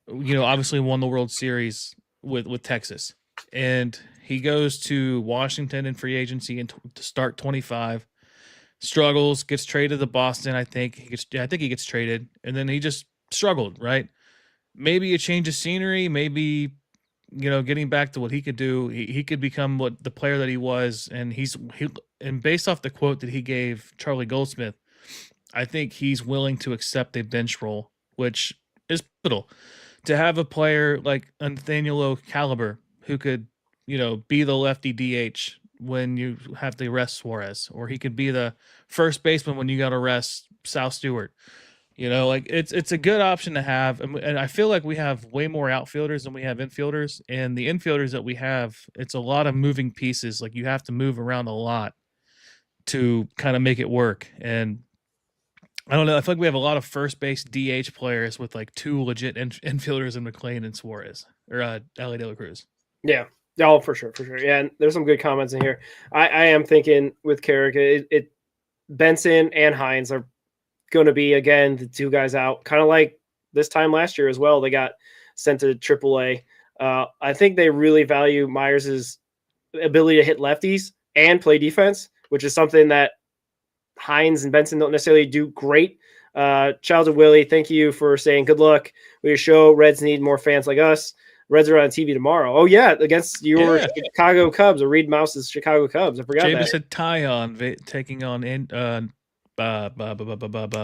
obviously won the World Series with Texas. And he goes to Washington in free agency to start 25, struggles, gets traded to Boston. I think he gets traded, and then he just struggled, right? Maybe a change of scenery, maybe, getting back to what he could do. He could become what the player that he was. And and based off the quote that he gave Charlie Goldsmith, I think he's willing to accept a bench role, which is pivotal to have a player like Nathaniel Lowe caliber who could, be the lefty DH when you have to rest Suarez, or he could be the first baseman when you got to rest Sal Stewart. It's a good option to have. And I feel like we have way more outfielders than we have infielders, and the infielders that we have, it's a lot of moving pieces. Like you have to move around a lot to kind of make it work. And I don't know. I feel like we have a lot of first base DH players with like 2 legit infielders in McLean and Suarez, or Ellie De La Cruz. Yeah. Oh, for sure. Yeah, and there's some good comments in here. I am thinking with Carrick, Benson and Hines are going to be, again, the 2 guys out, kind of like this time last year as well. They got sent to AAA. I think they really value Myers' ability to hit lefties and play defense, which is something that Hines and Benson don't necessarily do great. Childs of Willie, thank you for saying good luck with your show. Reds need more fans like us. Reds are on TV tomorrow. Oh, yeah, against your Chicago Cubs, or Reed Mouse's Chicago Cubs. I forgot that. Jameson Taillon taking on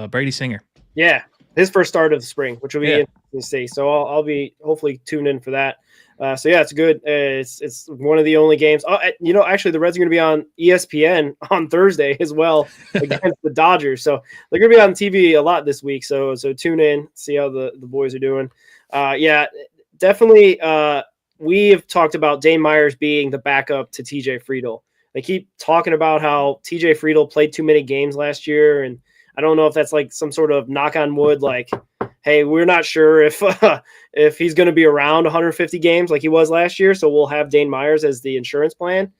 Brady Singer. Yeah, his first start of the spring, which will be interesting to see. So I'll be hopefully tuned in for that. So yeah, it's good. It's one of the only games. Oh, actually, the Reds are going to be on ESPN on Thursday as well against the Dodgers. So they're going to be on TV a lot this week. So tune in, see how the boys are doing. Yeah, definitely. We have talked about Dane Myers being the backup to TJ Friedel. They keep talking about how TJ Friedel played too many games last year, and I don't know if that's like some sort of knock on wood, like, hey, we're not sure if he's going to be around 150 games like he was last year, so we'll have Dane Myers as the insurance plan.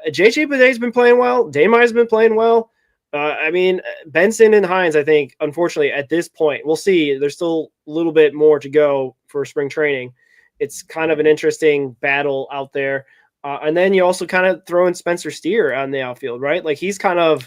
JJ Beday's been playing well. Dane Myers has been playing well. I mean, Benson and Hines, I think, unfortunately, at this point, we'll see. There's still a little bit more to go for spring training. It's kind of an interesting battle out there. And then you also kind of throw in Spencer Steer on the outfield, right? Like he's a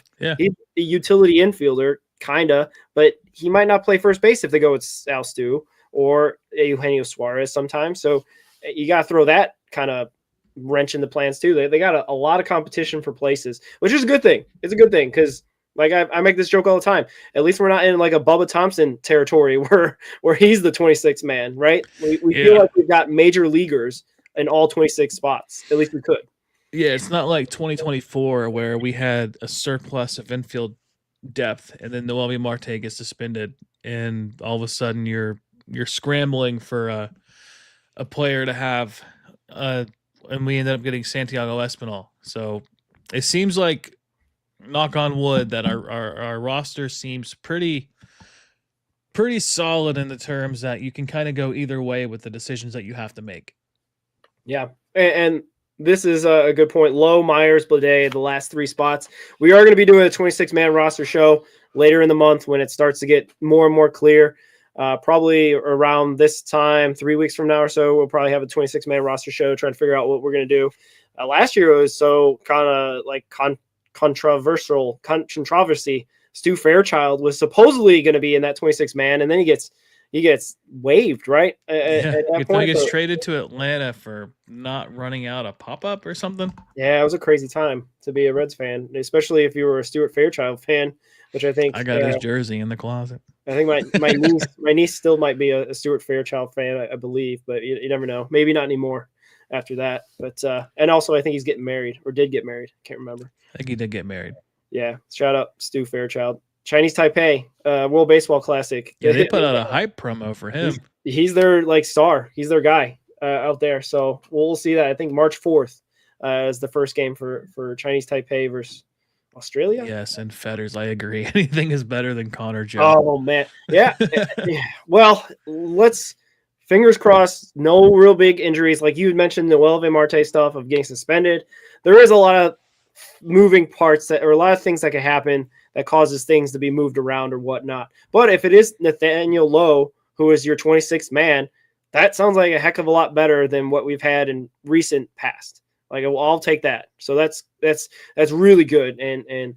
utility infielder, kind of, but he might not play first base if they go with Sal Stu or Eugenio Suarez sometimes. So you got to throw that kind of wrench in the plans too. They got a lot of competition for places, which is a good thing. It's a good thing because like I make this joke all the time. At least we're not in like a Bubba Thompson territory where he's the 26th man, right? We feel like we've got major leaguers in all 26 spots. At least we could. Yeah, it's not like 2024 where we had a surplus of infield depth and then Noelvi Marte gets suspended and all of a sudden you're scrambling for a player to have and we ended up getting Santiago Espinal. So it seems like, knock on wood, that our roster seems pretty solid in the terms that you can kind of go either way with the decisions that you have to make. Yeah, and this is a good point. Lowe, Myers, Bleday, the last three spots. We are going to be doing a 26-man roster show later in the month when it starts to get more and more clear. Probably around this time, 3 weeks from now or so, we'll probably have a 26-man roster show, trying to figure out what we're going to do. Last year it was so kind of like controversy. Stu Fairchild was supposedly going to be in that 26-man, and then he gets waived, right? At that point, he gets traded to Atlanta for not running out a pop-up or something. Yeah, it was a crazy time to be a Reds fan, especially if you were a Stuart Fairchild fan, which I think I got his jersey in the closet. I think my niece still might be a Stuart Fairchild fan, I believe, but you never know. Maybe not anymore after that. But and also I think he's getting married or did get married. Can't remember. I think he did get married. Yeah, shout out Stu Fairchild. Chinese Taipei, World Baseball Classic. Yeah, they put out a hype promo for him. He's their like star. He's their guy out there. So we'll see that. I think March 4th is the first game for Chinese Taipei versus Australia. Yes, and Fetters, I agree. Anything is better than Connor Joe. Oh man, yeah. Well, let's fingers crossed. No real big injuries, like you mentioned. The Noelvi Marte stuff of getting suspended. There is a lot of moving parts or a lot of things that can happen that causes things to be moved around or whatnot. But if it is Nathaniel Lowe, who is your 26th man, that sounds like a heck of a lot better than what we've had in recent past. Like I'll take that. So that's really good. And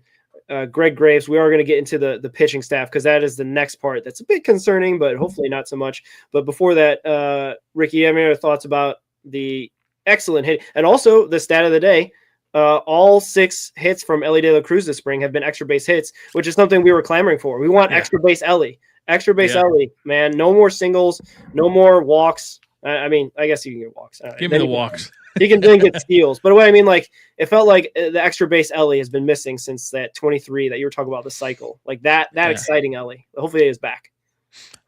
Greg Graves, we are going to get into the pitching staff because that is the next part that's a bit concerning, but hopefully not so much. But before that, Ricky, have any other thoughts about the excellent hit? And also the stat of the day, all 6 hits from Elly De La Cruz this spring have been extra base hits, which is something we were clamoring for. We want extra base Elly. Extra base Elly, man. No more singles, no more walks. I mean, I guess you can get walks. Give me the walks. He can then get steals. But what I mean, like, it felt like the extra base Elly has been missing since that 23 that you were talking about, the cycle. Like that exciting Elly. Hopefully he is back.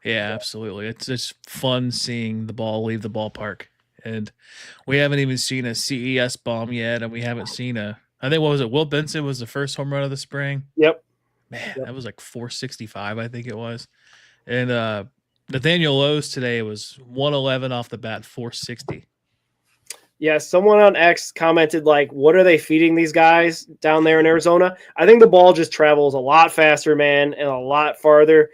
Yeah, absolutely. It's just fun seeing the ball leave the ballpark. And we haven't even seen a CES bomb yet, and we haven't seen I think, what was it? Will Benson was the first home run of the spring. Yep. Man, that was like 465, I think it was. And Nathaniel Lowe's today was 111 off the bat, 460. Yeah, someone on X commented, like, what are they feeding these guys down there in Arizona? I think the ball just travels a lot faster, man, and a lot farther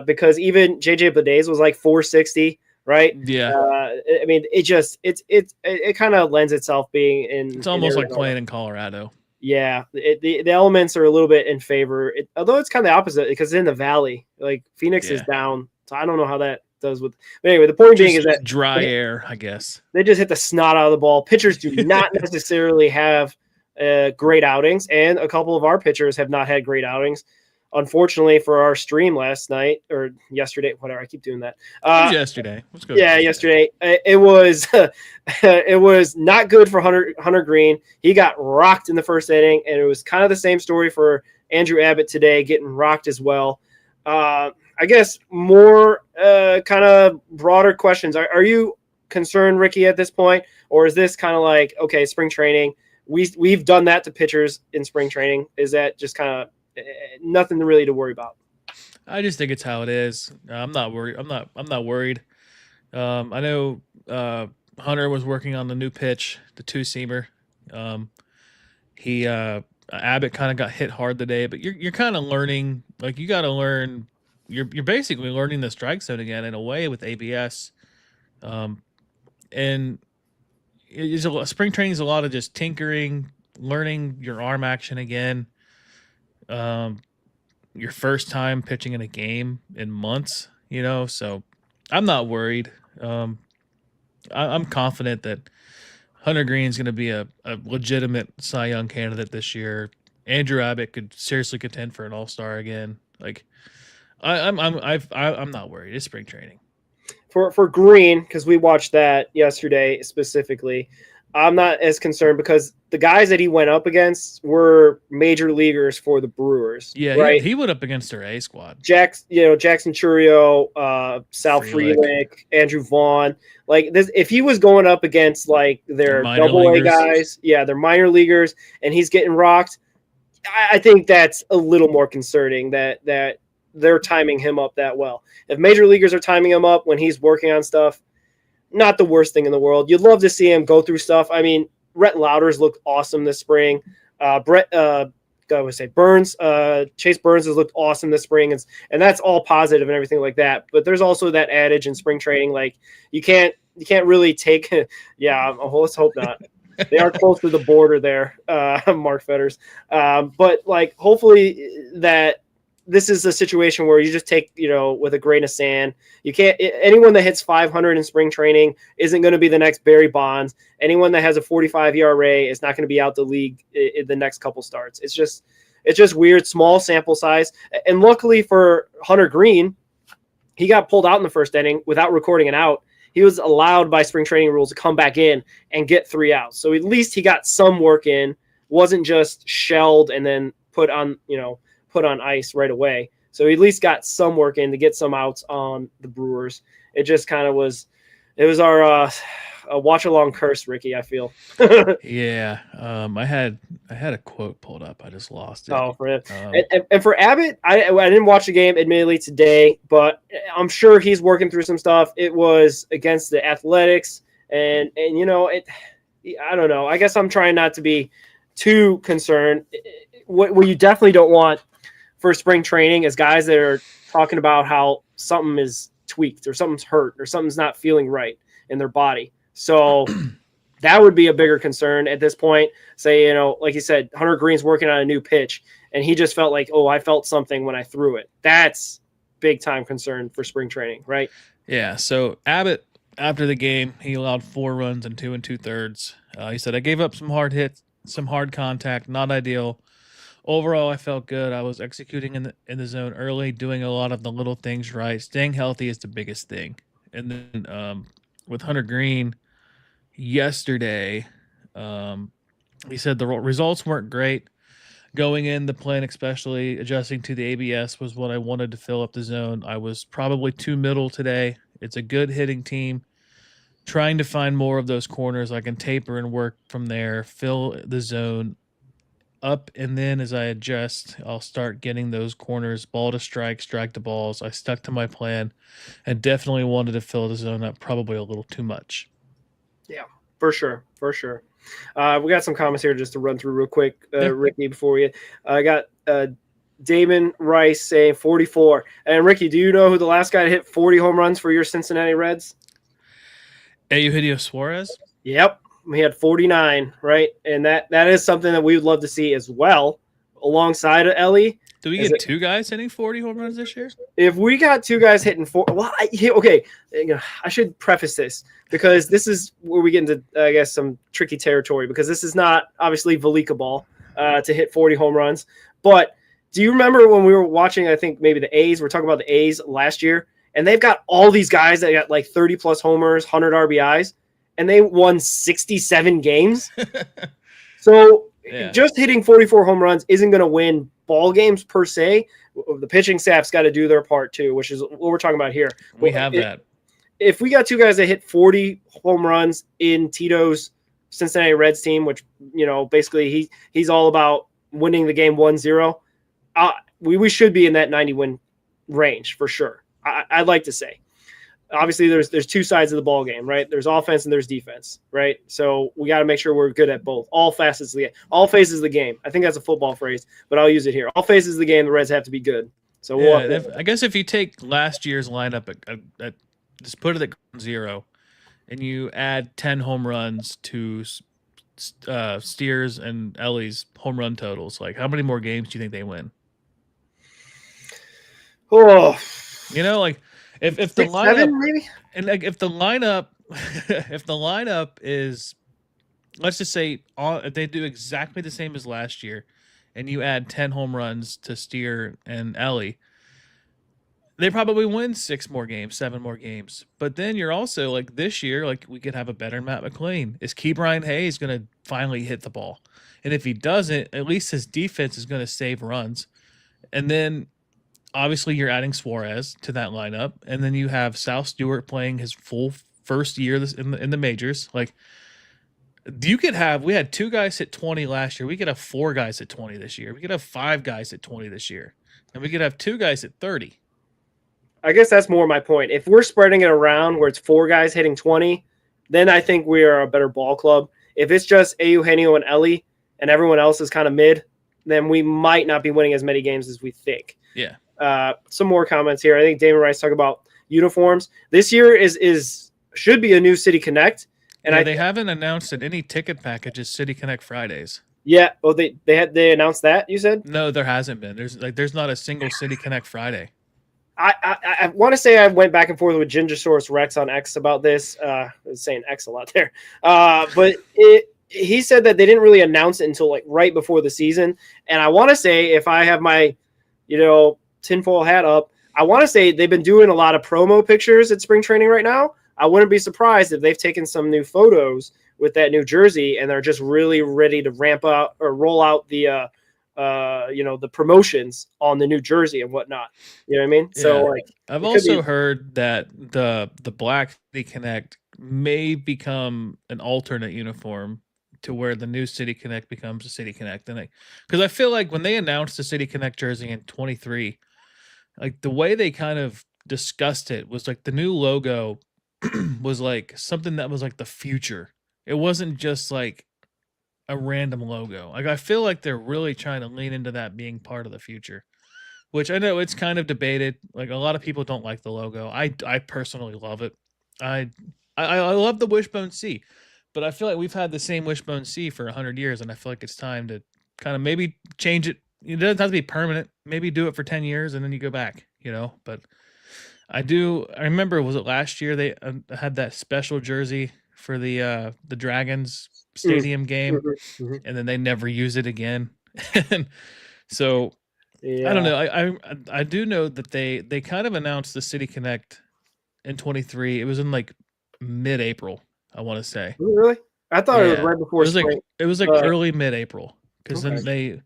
because even JJ Beday's was like 460, right? Yeah. I mean, it kind of lends itself being in. It's almost like playing in Colorado. Yeah, the elements are a little bit in favor, although it's kind of the opposite because it's in the valley. Like Phoenix is down, so I don't know how that does with. But anyway, the point being is that dry air, I guess. They just hit the snot out of the ball. Pitchers do not necessarily have great outings, and a couple of our pitchers have not had great outings. Unfortunately for our stream last night or yesterday, whatever, I keep doing that. Yesterday. Let's go. Yeah, yesterday. It was it was not good for Hunter Green. He got rocked in the first inning, and it was kind of the same story for Andrew Abbott today, getting rocked as well. I guess more kind of broader questions. Are you concerned, Ricky, at this point? Or is this kind of like, okay, spring training, we've done that to pitchers in spring training. Is that just kind of nothing really to worry about? I just think it's how it is. I'm not worried. I'm not worried. I know Hunter was working on the new pitch, the two seamer. He Abbott kind of got hit hard today, but you're kind of learning. Like you got to learn. You're basically learning the strike zone again in a way with ABS. And spring training is a lot of just tinkering, learning your arm action again. Your first time pitching in a game in months, so I'm not worried. I'm confident that Hunter Green's going to be a legitimate Cy Young candidate this year. Andrew Abbott could seriously contend for an All-Star again. Like, I'm not worried. It's spring training. For Green, because we watched that yesterday specifically, I'm not as concerned because the guys that he went up against were major leaguers for the Brewers. Yeah, right? he went up against their A squad. Jackson Churio, Sal Frelick, Andrew Vaughn. Like this, if he was going up against like their Double-A guys, they're minor leaguers, and he's getting rocked, I think that's a little more concerning that they're timing him up that well. If major leaguers are timing him up when he's working on stuff, not the worst thing in the world. You'd love to see him go through stuff. I mean, Rhett Louders looked awesome this spring. Burns, Chase Burns has looked awesome this spring, and that's all positive and everything like that. But there's also that adage in spring training, like you can't really take. Let's hope not. They are close to the border there, Mark Fetters. But like, hopefully that this is a situation where you just take, with a grain of sand. You can't. Anyone that hits 500 in spring training isn't going to be the next Barry Bonds. Anyone that has a 45 ERA is not going to be out the league in the next couple starts. It's just weird, small sample size. And luckily for Hunter Green, he got pulled out in the first inning without recording an out. He was allowed by spring training rules to come back in and get 3 outs. So at least he got some work in, wasn't just shelled and then put on ice right away. So he at least got some work in to get some outs on the Brewers. It just kind of was our watch along curse, Ricky, I feel. Yeah. I had a quote pulled up. I just lost it. Oh, for him. And for Abbott, I didn't watch the game admittedly today, but I'm sure he's working through some stuff. It was against the Athletics and I don't know. I guess I'm trying not to be too concerned. What you definitely don't want for spring training is guys that are talking about how something is tweaked or something's hurt or something's not feeling right in their body. So that would be a bigger concern at this point. Say, like you said, Hunter Green's working on a new pitch and he just felt like, I felt something when I threw it. That's big time concern for spring training, right? Yeah. So Abbott, after the game, he allowed 4 runs in 2 2/3. He said, I gave up some hard hits, some hard contact, not ideal. Overall, I felt good. I was executing in the zone early, doing a lot of the little things right. Staying healthy is the biggest thing. And then with Hunter Green yesterday, he said the results weren't great. Going in the plan, especially adjusting to the ABS, was what I wanted to fill up the zone. I was probably too middle today. It's a good hitting team. Trying to find more of those corners I can taper and work from there, fill the zone up, and then as I adjust, I'll start getting those corners, ball to strike to balls. I stuck to my plan and definitely wanted to fill the zone up probably a little too much. Yeah, for sure. We got some comments here just to run through real quick, Ricky, before we I got Damon Rice saying 44. And Ricky, do you know who the last guy to hit 40 home runs for your Cincinnati Reds? Eugenio Suarez? Yep. He had 49, right? And that is something that we would love to see as well, alongside of Ellie. Do we get 2 guys hitting 40 home runs this year? If we got 2 guys hitting 4, okay. I should preface this because this is where we get into, I guess, some tricky territory because this is not obviously Velika ball to hit 40 home runs. But do you remember when we were watching? I think maybe the A's. We're talking about the A's last year, and they've got all these guys that got like 30 plus homers, 100 RBIs. And they won 67 games. So just hitting 44 home runs isn't going to win ball games per se. The pitching staff's got to do their part too, which is what we're talking about here. We have that. If we got 2 guys that hit 40 home runs in Tito's Cincinnati Reds team, which, basically he's all about winning the game 1-0, we should be in that 90 win range for sure. I'd like to say. Obviously, there's two sides of the ball game, right? There's offense and there's defense, right? So we got to make sure we're good at both. All phases of the game. I think that's a football phrase, but I'll use it here. All phases of the game, the Reds have to be good. So I guess if you take last year's lineup at just put it at 0, and you add 10 home runs to Steers and Ellie's home run totals, like how many more games do you think they win? Oh, Like if the 6, lineup 7 maybe, and like if the lineup is, let's just say if they do exactly the same as last year, and you add 10 home runs to Steer and Ellie, they probably win 6 more games, 7 more games. But then you're also like this year, like we could have a better Matt McLean. Is Ke'Bryan Hayes going to finally hit the ball? And if he doesn't, at least his defense is going to save runs. And then obviously you're adding Suarez to that lineup, and then you have Sal Stewart playing his full first year in the majors. Like we had 2 guys hit 20 last year. We could have 4 guys hit 20 this year. We could have 5 guys hit 20 this year, and we could have 2 guys hit 30. I guess that's more my point. If we're spreading it around where it's 4 guys hitting 20, then I think we are a better ball club. If it's just Eugenio and Ellie and everyone else is kind of mid, then we might not be winning as many games as we think. Yeah. Some more comments here. I think Damon Rice talked about uniforms. This year should be a new City Connect, and they haven't announced that any ticket packages City Connect Fridays. Yeah. Oh, they announced that, you said? No, there hasn't been. There's not a single City Connect Friday. I want to say I went back and forth with Gingersaurus Rex on X about this. I was saying X a lot there, but he said that they didn't really announce it until like right before the season. And I want to say, if I have my tinfoil hat up, I want to say they've been doing a lot of promo pictures at spring training right now. I wouldn't be surprised if they've taken some new photos with that new jersey and they're just really ready to ramp up or roll out the the promotions on the new jersey and whatnot. You know what I mean? Yeah. So like, I've also heard that the Black City Connect may become an alternate uniform to where the new City Connect becomes a City Connect. And because I feel like when they announced the City Connect jersey in 23, like the way they kind of discussed it was like the new logo was like something that was like the future. It wasn't just like a random logo. Like I feel like they're really trying to lean into that being part of the future, which I know it's kind of debated. Like a lot of people don't like the logo. I personally love it. I love the Wishbone C, but I feel like we've had the same Wishbone C for 100 years, and I feel like it's time to kind of maybe change it. It doesn't have to be permanent. Maybe do it for 10 years and then you go back, but I remember, was it last year they had that special jersey for the Dragons stadium game, and then they never use it again. And so yeah. I don't know. I do know that they kind of announced the City Connect in 23. It was in like mid-April, I want to say. Really? I thought it was right before spring. It was like early mid-April, because then they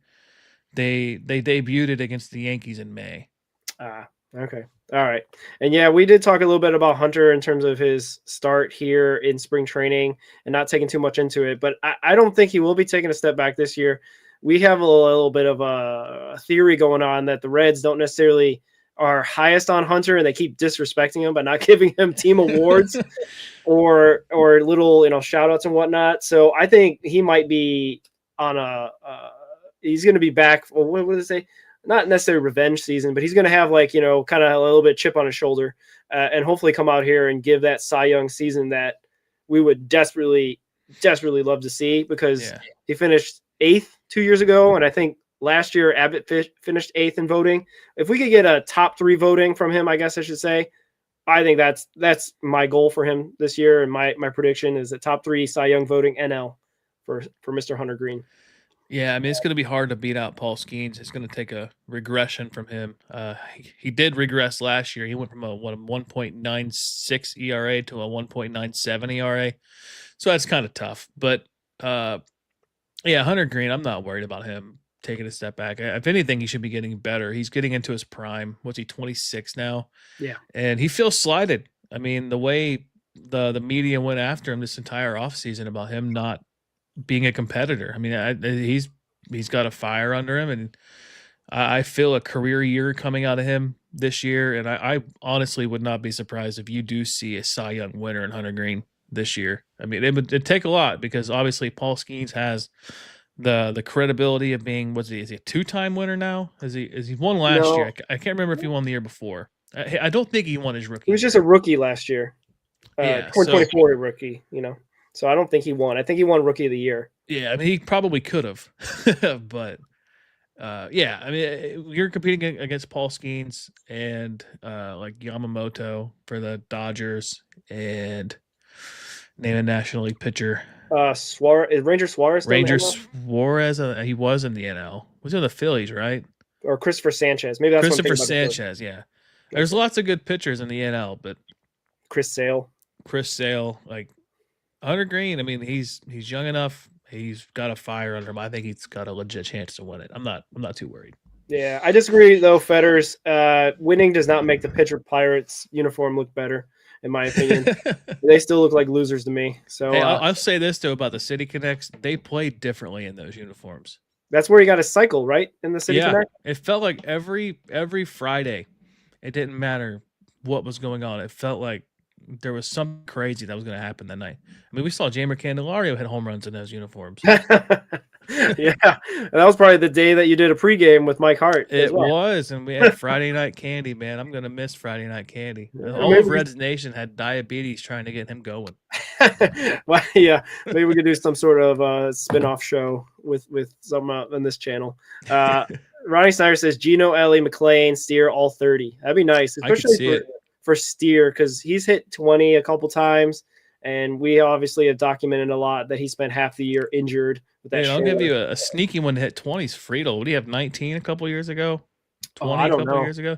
debuted it against the Yankees in May. Okay. All right. And yeah, we did talk a little bit about Hunter in terms of his start here in spring training and not taking too much into it, but I don't think he will be taking a step back this year. We have a little bit of a theory going on that the Reds don't necessarily are highest on Hunter, and they keep disrespecting him by not giving him team awards or little, shout outs and whatnot. So I think he might be on he's going to be back. Well, what did it say? Not necessarily revenge season, but he's going to have kind of a little bit chip on his shoulder and hopefully come out here and give that Cy Young season that we would desperately love to see, because he finished 8th 2 years ago. And I think last year Abbott finished 8th in voting. If we could get a top 3 voting from him, I guess I should say, I think that's my goal for him this year. And my prediction is a top 3 Cy Young voting NL for Mr. Hunter Greene. Yeah, I mean, it's going to be hard to beat out Paul Skeens. It's going to take a regression from him. He did regress last year. He went from a 1.96 ERA to a 1.97 ERA. So that's kind of tough. But, Hunter Greene, I'm not worried about him taking a step back. If anything, he should be getting better. He's getting into his prime. What's he, 26 now? Yeah. And he feels slighted. I mean, the way the media went after him this entire offseason about him not being a competitor. I mean, he's got a fire under him, and I feel a career year coming out of him this year, and I honestly would not be surprised if you do see a Cy Young winner in Hunter Green this year. I mean, it'd take a lot because obviously Paul Skeens has the credibility of being is he a 2-time winner now? Is he won last No. year? I can't remember if he won the year before. I don't think he won his rookie. He was year. just a rookie last year. Yeah, 2024 rookie, So I don't think he won. I think he won Rookie of the Year. Yeah, I mean, he probably could have, but yeah, I mean, you're competing against Paul Skeens and like Yamamoto for the Dodgers and name a National League pitcher. Suarez, Ranger Suarez. still in the Ranger NL? Suarez, he was in the NL. Was in the Phillies, right? Or Christopher Sanchez. Maybe that's what I'm Christopher thinking about the Sanchez, yeah. There's lots of good pitchers in the NL, but Chris Sale. Chris Sale, like Hunter Green, I mean, he's young enough. He's got a fire under him. I think he's got a legit chance to win it. I'm not too worried. Yeah, I disagree though, Fetters. Winning does not make the pitcher Pirates uniform look better, in my opinion. They still look like losers to me. So Hey, I'll say this though about the City Connects. They play differently in those uniforms. that's where you got to cycle, right? In the City Yeah, Connect. it felt like every Friday, it didn't matter what was going on. It felt like there was something crazy that was going to happen that night. I mean, we saw Jamer Candelario hit home runs in those uniforms. Yeah, and that was probably the day that you did a pregame with Mike Hart. as It well. was, and we had Friday Night Candy, man. I'm gonna miss Friday Night Candy. All maybe of we- Reds Nation had diabetes trying to get him going. Well, yeah, maybe we could do some sort of spin-off show with some on this channel. Ronnie Snyder says Gino, Ellie, McLean, Steer, all 30. That'd be nice, I could especially see for Steer because he's hit 20 a couple times, and we obviously have documented a lot that he spent half the year injured with that. Hey, I'll shoulder. give you a sneaky one to hit 20s. Friedel, what do you have? 19 a couple years ago, 20 I a don't couple know. years ago.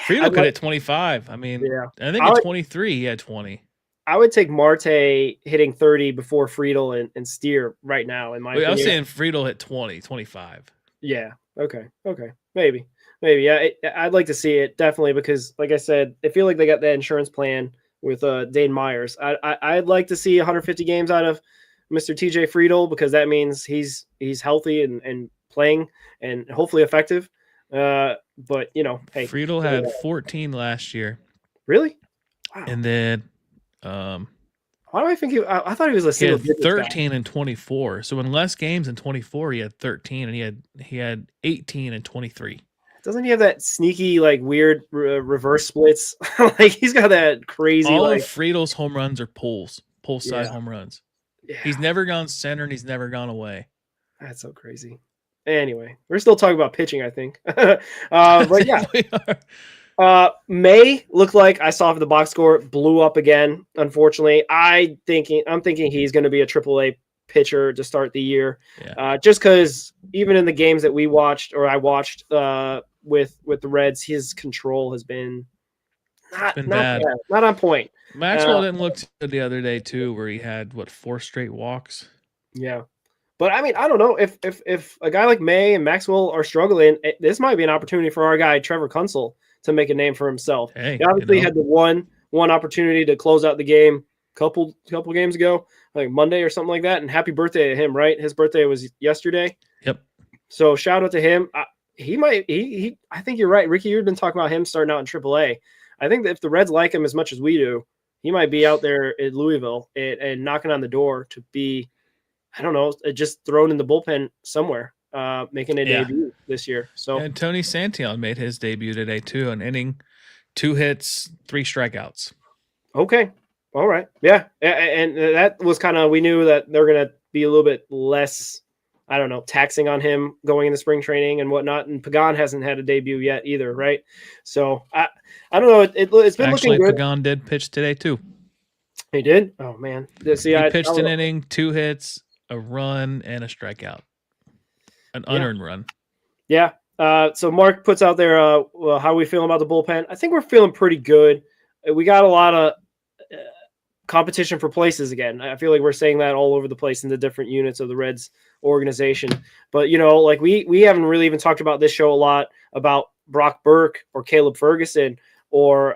Friedel I'd could like- hit 25. I mean, Yeah, I think I at would- 23 he had 20. I would take Marte hitting 30 before Friedel and Steer right now. In my I was opinion. saying Friedel hit 20, 25. Yeah. Okay. Maybe. Yeah. I'd like to see it definitely because, like I said, I feel like they got that insurance plan with Dane Myers. I'd like to see 150 games out of Mr. TJ Friedel because that means he's healthy and playing and hopefully effective. But hey, Friedel had 14 last year, really? Wow. and then Why do I think I thought he was a he single had digits guy. 13 and 24. So in less games in 24, he had 13, and he had 18 and 23. Doesn't he have that sneaky, like weird reverse splits? Like he's got that crazy. All like, of Friedel's home runs are pull side Yeah. home runs. yeah, He's never gone center and he's never gone away. that's so crazy. Anyway, we're still talking about pitching, I think. But yeah, We are. May looked like I saw the box score blew up again. Unfortunately, I'm thinking he's going to be a AAA pitcher to start the year. Yeah. Just because even in the games that we watched or I watched with the Reds, his control has been not bad. not on point. Maxwell didn't look good the other day too, where he had 4 straight walks. Yeah. But I mean, I don't know if a guy like May and Maxwell are struggling, this might be an opportunity for our guy Trevor Kunsel to make a name for himself. Hey, He obviously had the one opportunity to close out the game couple games ago, like Monday or something like that. And happy birthday to him, right? His birthday was yesterday. Yep. So shout out to him. I think you're right, Ricky. You've been talking about him starting out in AAA. I think that if the Reds like him as much as we do, he might be out there at Louisville and knocking on the door to be, I don't know, just thrown in the bullpen somewhere, making a debut this year. So And Tony Santillan made his debut today too, an inning, 2 hits, 3 strikeouts. okay, all right, yeah, and that was kind of, we knew that they're gonna be a little bit less, I don't know, taxing on him going into spring training and whatnot. And Pagan hasn't had a debut yet either, right? So I don't know. It's been Actually, looking good. Pagan did pitch today too. He did. Oh man, see, He I pitched don't an know. inning, 2 hits, a run, and a strikeout. An unearned run. Yeah. So Mark puts out there, well, how are we feeling about the bullpen? I think we're feeling pretty good. We got a lot of competition for places again. I feel like we're saying that all over the place in the different units of the Reds organization. But, like we haven't really even talked about this show a lot about Brock Burke or Caleb Ferguson or,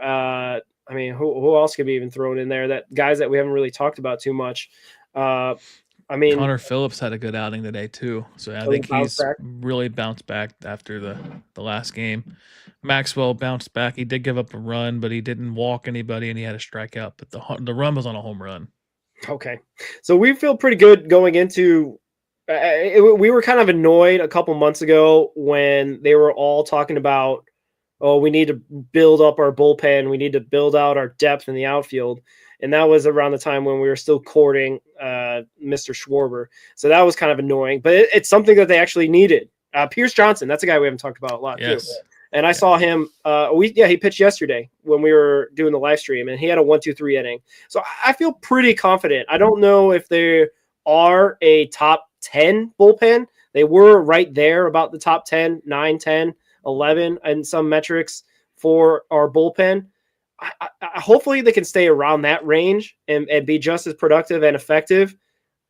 who else could be even thrown in there? That guys that we haven't really talked about too much. I mean, Connor Phillips had a good outing today too, so I So think bounce he's back. really bounced back after the last game. Maxwell bounced back. He did give up a run, but he didn't walk anybody, and he had a strikeout. But the run was on a home run. Okay. So we feel pretty good going into we were kind of annoyed a couple months ago when they were all talking about, oh, we need to build up our bullpen. We need to build out our depth in the outfield. And that was around the time when we were still courting Mr. Schwarber. So that was kind of annoying, but it's something that they actually needed. Pierce Johnson, that's a guy we haven't talked about a lot too. And I saw him. He pitched yesterday when we were doing the live stream, and he had a 1-2-3 inning. So I feel pretty confident. I don't know if they are a top 10 bullpen. They were right there about the top 10, 9, 10, 11, and some metrics for our bullpen. Hopefully they can stay around that range and be just as productive and effective.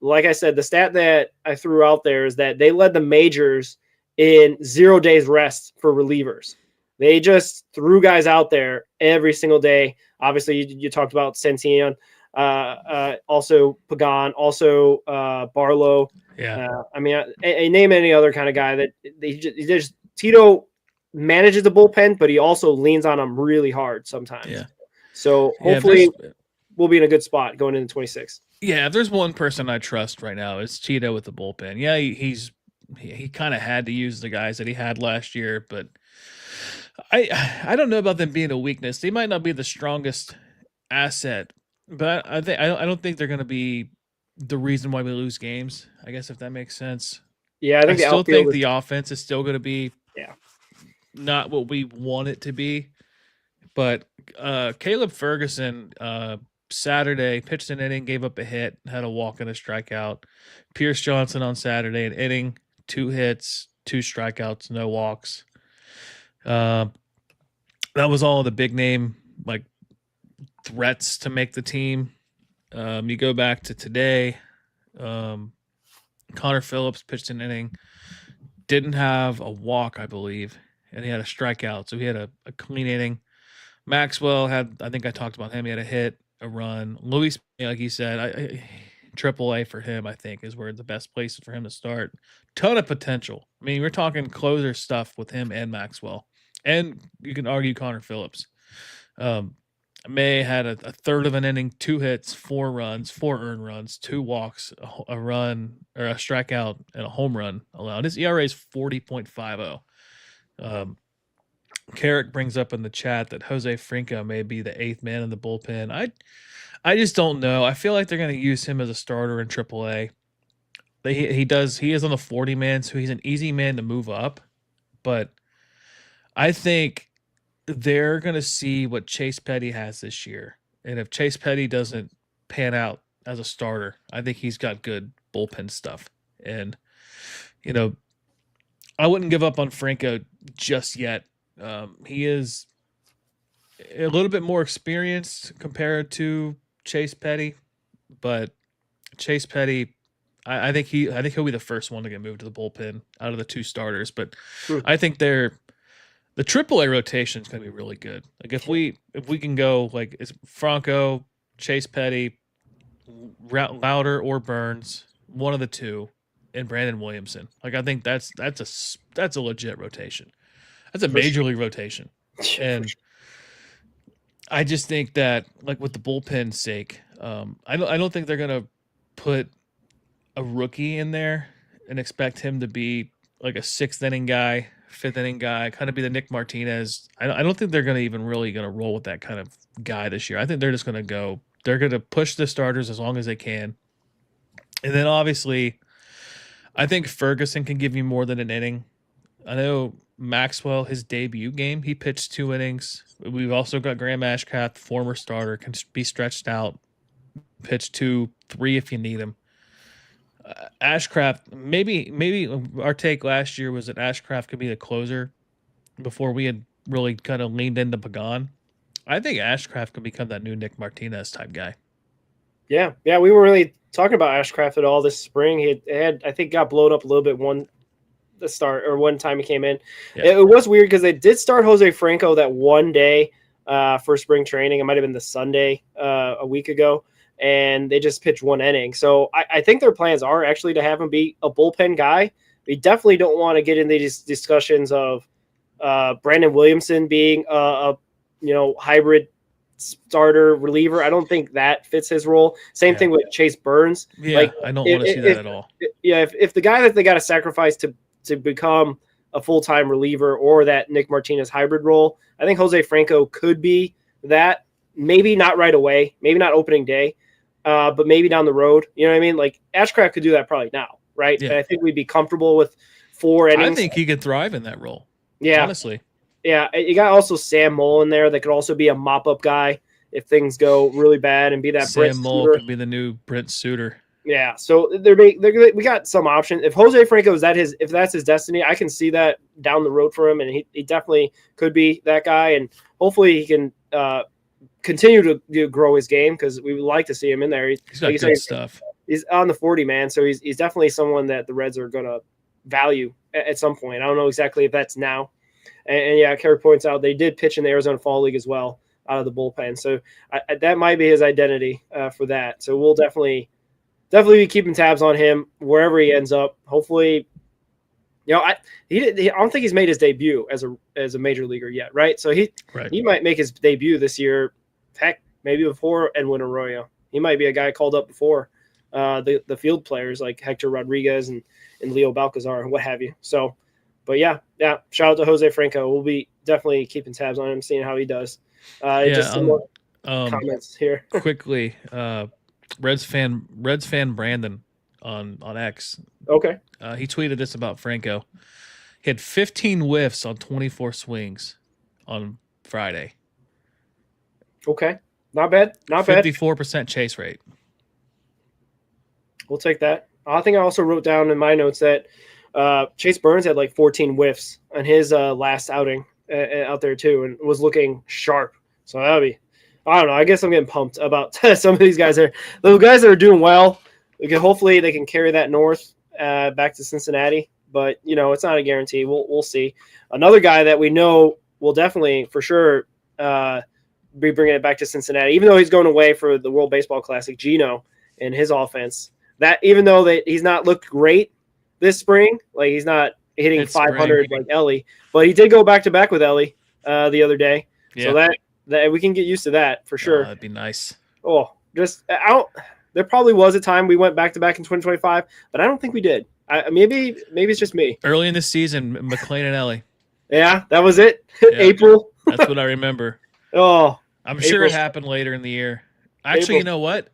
Like I said, the stat that I threw out there is that they led the majors in 0 days rest for relievers. They just threw guys out there every single day. Obviously, you talked about Centeno, also Pagan, also Barlow. Yeah. I name any other kind of guy that Tito manages the bullpen, but he also leans on them really hard sometimes. Yeah. So hopefully we'll be in a good spot going into 26. Yeah, if there's one person I trust right now, it's Cheeto with the bullpen. Yeah, he kind of had to use the guys that he had last year, but I don't know about them being a weakness. They might not be the strongest asset, but I don't think they're going to be the reason why we lose games. I guess if that makes sense. Yeah, I still think the offense is still going to be not what we want it to be. But Caleb Ferguson Saturday pitched an inning, gave up a hit, had a walk and a strikeout. Pierce Johnson on Saturday, an inning, 2 hits, 2 strikeouts, no walks. That was all the big name like threats to make the team. You go back to today, Connor Phillips pitched an inning, didn't have a walk, I believe, and he had a strikeout, so he had a clean inning. Maxwell had, I think I talked about him, he had a hit, a run. Luis, like he said, Triple A for him, I think, is where the best place for him to start. Ton of potential. I mean, we're talking closer stuff with him and Maxwell. And you can argue Connor Phillips. May had a third of an inning, 2 hits, 4 runs, 4 earned runs, 2 walks, a run, or a strikeout, and a home run allowed. His ERA is 40.50. Carrick brings up in the chat that Jose Franco may be the 8th man in the bullpen. I just don't know. I feel like they're going to use him as a starter in AAA. He is on the 40 man, so he's an easy man to move up. But I think they're going to see what Chase Petty has this year. And if Chase Petty doesn't pan out as a starter, I think he's got good bullpen stuff. And, I wouldn't give up on Franco just yet. He is a little bit more experienced compared to Chase Petty, but Chase Petty, I think he'll be the first one to get moved to the bullpen out of the 2 starters. But I think the AAA rotation is going to be really good. Like if we can go like it's Franco, Chase Petty, Louder or Burns, one of the 2, and Brandon Williamson. Like I think that's a legit rotation. That's a major league rotation. And I just think that, like, with the bullpen's sake, I don't think they're going to put a rookie in there and expect him to be like a 6th inning guy, 5th inning guy, kind of be the Nick Martinez. I don't think they're going to roll with that kind of guy this year. I think they're just going to push the starters as long as they can. And then obviously, I think Ferguson can give you more than an inning. I know Maxwell, his debut game, he pitched 2 innings. We've also got Graham Ashcraft, former starter, can be stretched out, pitch 2, 3 if you need him. Ashcraft, maybe our take last year was that Ashcraft could be the closer before we had really kind of leaned into Pagan. I think Ashcraft could become that new Nick Martinez type guy. Yeah, we weren't really talking about Ashcraft at all this spring. He had I think, got blown up a little bit one time he came in. Yeah. It was weird because they did start Jose Franco that one day for spring training. It might have been the Sunday a week ago. and they just pitch 1 inning. So I think their plans are actually to have him be a bullpen guy. We definitely don't want to get into these discussions of Brandon Williamson being a hybrid starter reliever. I don't think that fits his role. Same thing with Chase Burns. Yeah, I don't want to see that at all. If the guy that they got to sacrifice to become a full-time reliever or that Nick Martinez hybrid role, I think Jose Franco could be that. Maybe not right away, maybe not opening day, but maybe down the road. You know what I mean? Like Ashcraft could do that probably now, right? Yeah. And I think we'd be comfortable with 4 innings. I think he could thrive in that role. Yeah, honestly. Yeah, you got also Sam Moll in there that could also be a mop-up guy if things go really bad and be that Brent Sam Moll Suter. could be the new Brent Suter. Yeah, so we got some options. If Jose Franco if that's his destiny, I can see that down the road for him, and he definitely could be that guy. And hopefully he can continue to grow his game because we would like to see him in there. He's got good stuff. He's on the 40 man, so he's definitely someone that the Reds are going to value at some point. I don't know exactly if that's now. And yeah, Kerry points out they did pitch in the Arizona Fall League as well out of the bullpen. So that might be his identity for that. So we'll definitely be keeping tabs on him wherever he ends up. Hopefully, I don't think he's made his debut as a major leaguer yet, right? So he might make his debut this year. Heck, maybe before Edwin Arroyo. He might be a guy called up before the field players like Hector Rodriguez and Leo Balcazar and what have you. So. But yeah, shout out to Jose Franco. We'll be definitely keeping tabs on him, seeing how he does. Just some more comments here. Quickly, Reds fan Brandon on X. Okay. He tweeted this about Franco. He had 15 whiffs on 24 swings on Friday. Okay. Not bad. 54% chase rate. We'll take that. I think I also wrote down in my notes that Chase Burns had like 14 whiffs on his last outing out there too, and was looking sharp. So that'll be, I don't know. I guess I'm getting pumped about some of these guys there. The guys that are doing well, hopefully they can carry that north back to Cincinnati. But it's not a guarantee. We'll see. Another guy that we know will definitely for sure be bringing it back to Cincinnati, even though he's going away for the World Baseball Classic. Gino and his offense. That even though he's not looked great this spring, like he's not hitting 500 like Ellie, but he did go back to back with Ellie the other day. Yeah. So that we can get used to that for sure. That'd be nice. Oh, just out. There probably was a time we went back to back in 2025, but I don't think we did. Maybe it's just me. Early in the season, McLean and Ellie. Yeah, that was it. Yeah, April. That's what I remember. Oh, I'm sure it happened later in the year. Actually, you know what?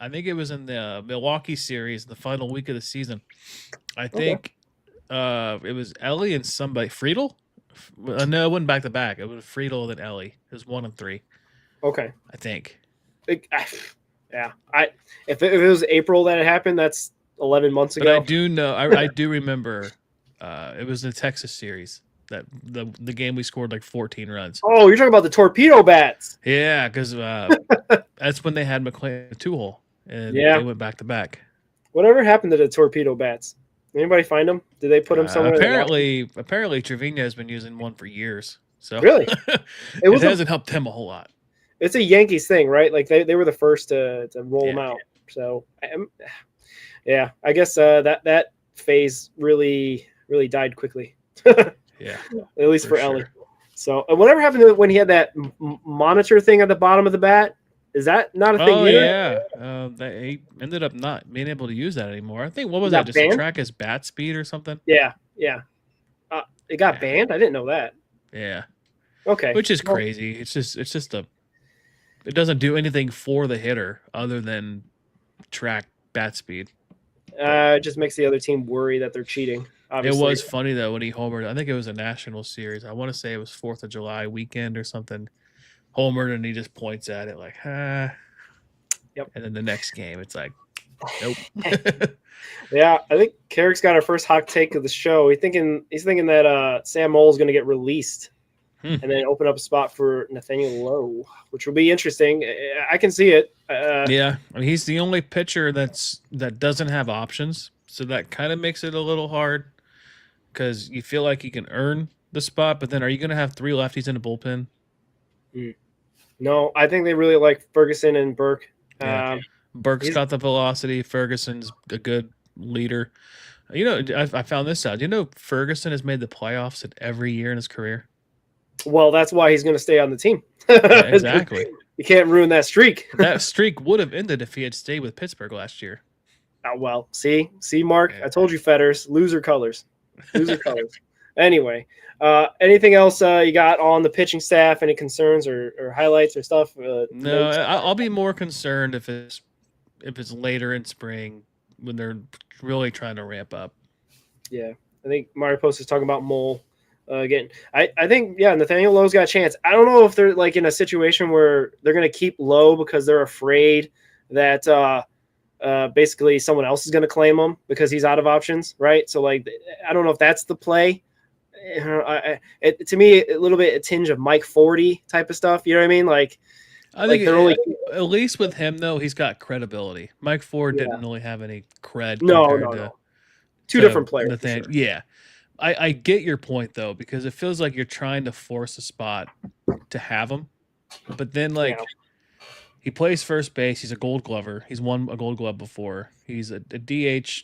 I think it was in the Milwaukee series, the final week of the season. I think it was Ellie and somebody. Friedel? No, it wasn't back to back. It was Friedel and Ellie. It was 1 and 3. Okay. I think. Yeah. If it was April that it happened, that's 11 months ago. But I do know. I do remember. It was the Texas series. That the game we scored like 14 runs. Oh, you're talking about the torpedo bats. Yeah, because that's when they had McLean 2-hole. And they went back to back. Whatever happened to the torpedo bats? Anybody find them? Did they put them somewhere? Apparently, Trevino has been using one for years. So really, it hasn't helped him a whole lot. It's a Yankees thing, right? Like they were the first to roll them out. So, yeah, I guess that phase really died quickly. Yeah, at least for Ellie. So, whatever happened to when he had that monitor thing at the bottom of the bat? Is that not a thing? Oh, yeah. He ended up not being able to use that anymore. I think, what was that? Just to track his bat speed or something? Yeah. It got banned? I didn't know that. Yeah. Okay. Which is crazy. It's just it doesn't do anything for the hitter other than track bat speed. It just makes the other team worry that they're cheating. Obviously. It was funny, though, when he homered. I think it was a national series. I want to say it was 4th of July weekend or something. Homered, and he just points at it like, Yep. And then the next game, it's like, nope. Yeah, I think Carrick's got our first hot take of the show. He's thinking that Sam Moll is going to get released and then open up a spot for Nathaniel Lowe, which will be interesting. I can see it. Yeah, I mean, he's the only pitcher that doesn't have options, so that kind of makes it a little hard because you feel like you can earn the spot, but then are you going to have 3 lefties in the bullpen? No, I think they really like Ferguson and Burke. Yeah. Burke's he's- got the velocity. Ferguson's a good leader. You know, I found this out. You know, Ferguson has made the playoffs at every year in his career. Well, that's why he's going to stay on the team. Yeah, exactly. You can't ruin that streak. That streak would have ended if he had stayed with Pittsburgh last year. Oh, well, see, Mark, Yeah. I told you, Fetters, loser colors. Anyway, anything else you got on the pitching staff? Any concerns or highlights or stuff? No, notes? I'll be more concerned if it's later in spring when they're really trying to ramp up. Yeah, I think Mario Post is talking about Mole again. I think, yeah, Nathaniel Lowe's got a chance. I don't know if they're like in a situation where they're going to keep Lowe because they're afraid that basically someone else is going to claim him because he's out of options, right? So, like, I don't know if that's the play. To me, a little bit a tinge of Mike 40 type of stuff. You know what I mean? Like, I think they're only at least with him though, he's got credibility. Mike Ford Yeah. didn't really have any cred. No. compared to two to different players. for Nathan- sure. Yeah, I get your point though, because it feels like you're trying to force a spot to have him, but then like Yeah. he plays first base. He's a Gold Glover. He's won a Gold Glove before. He's a DH,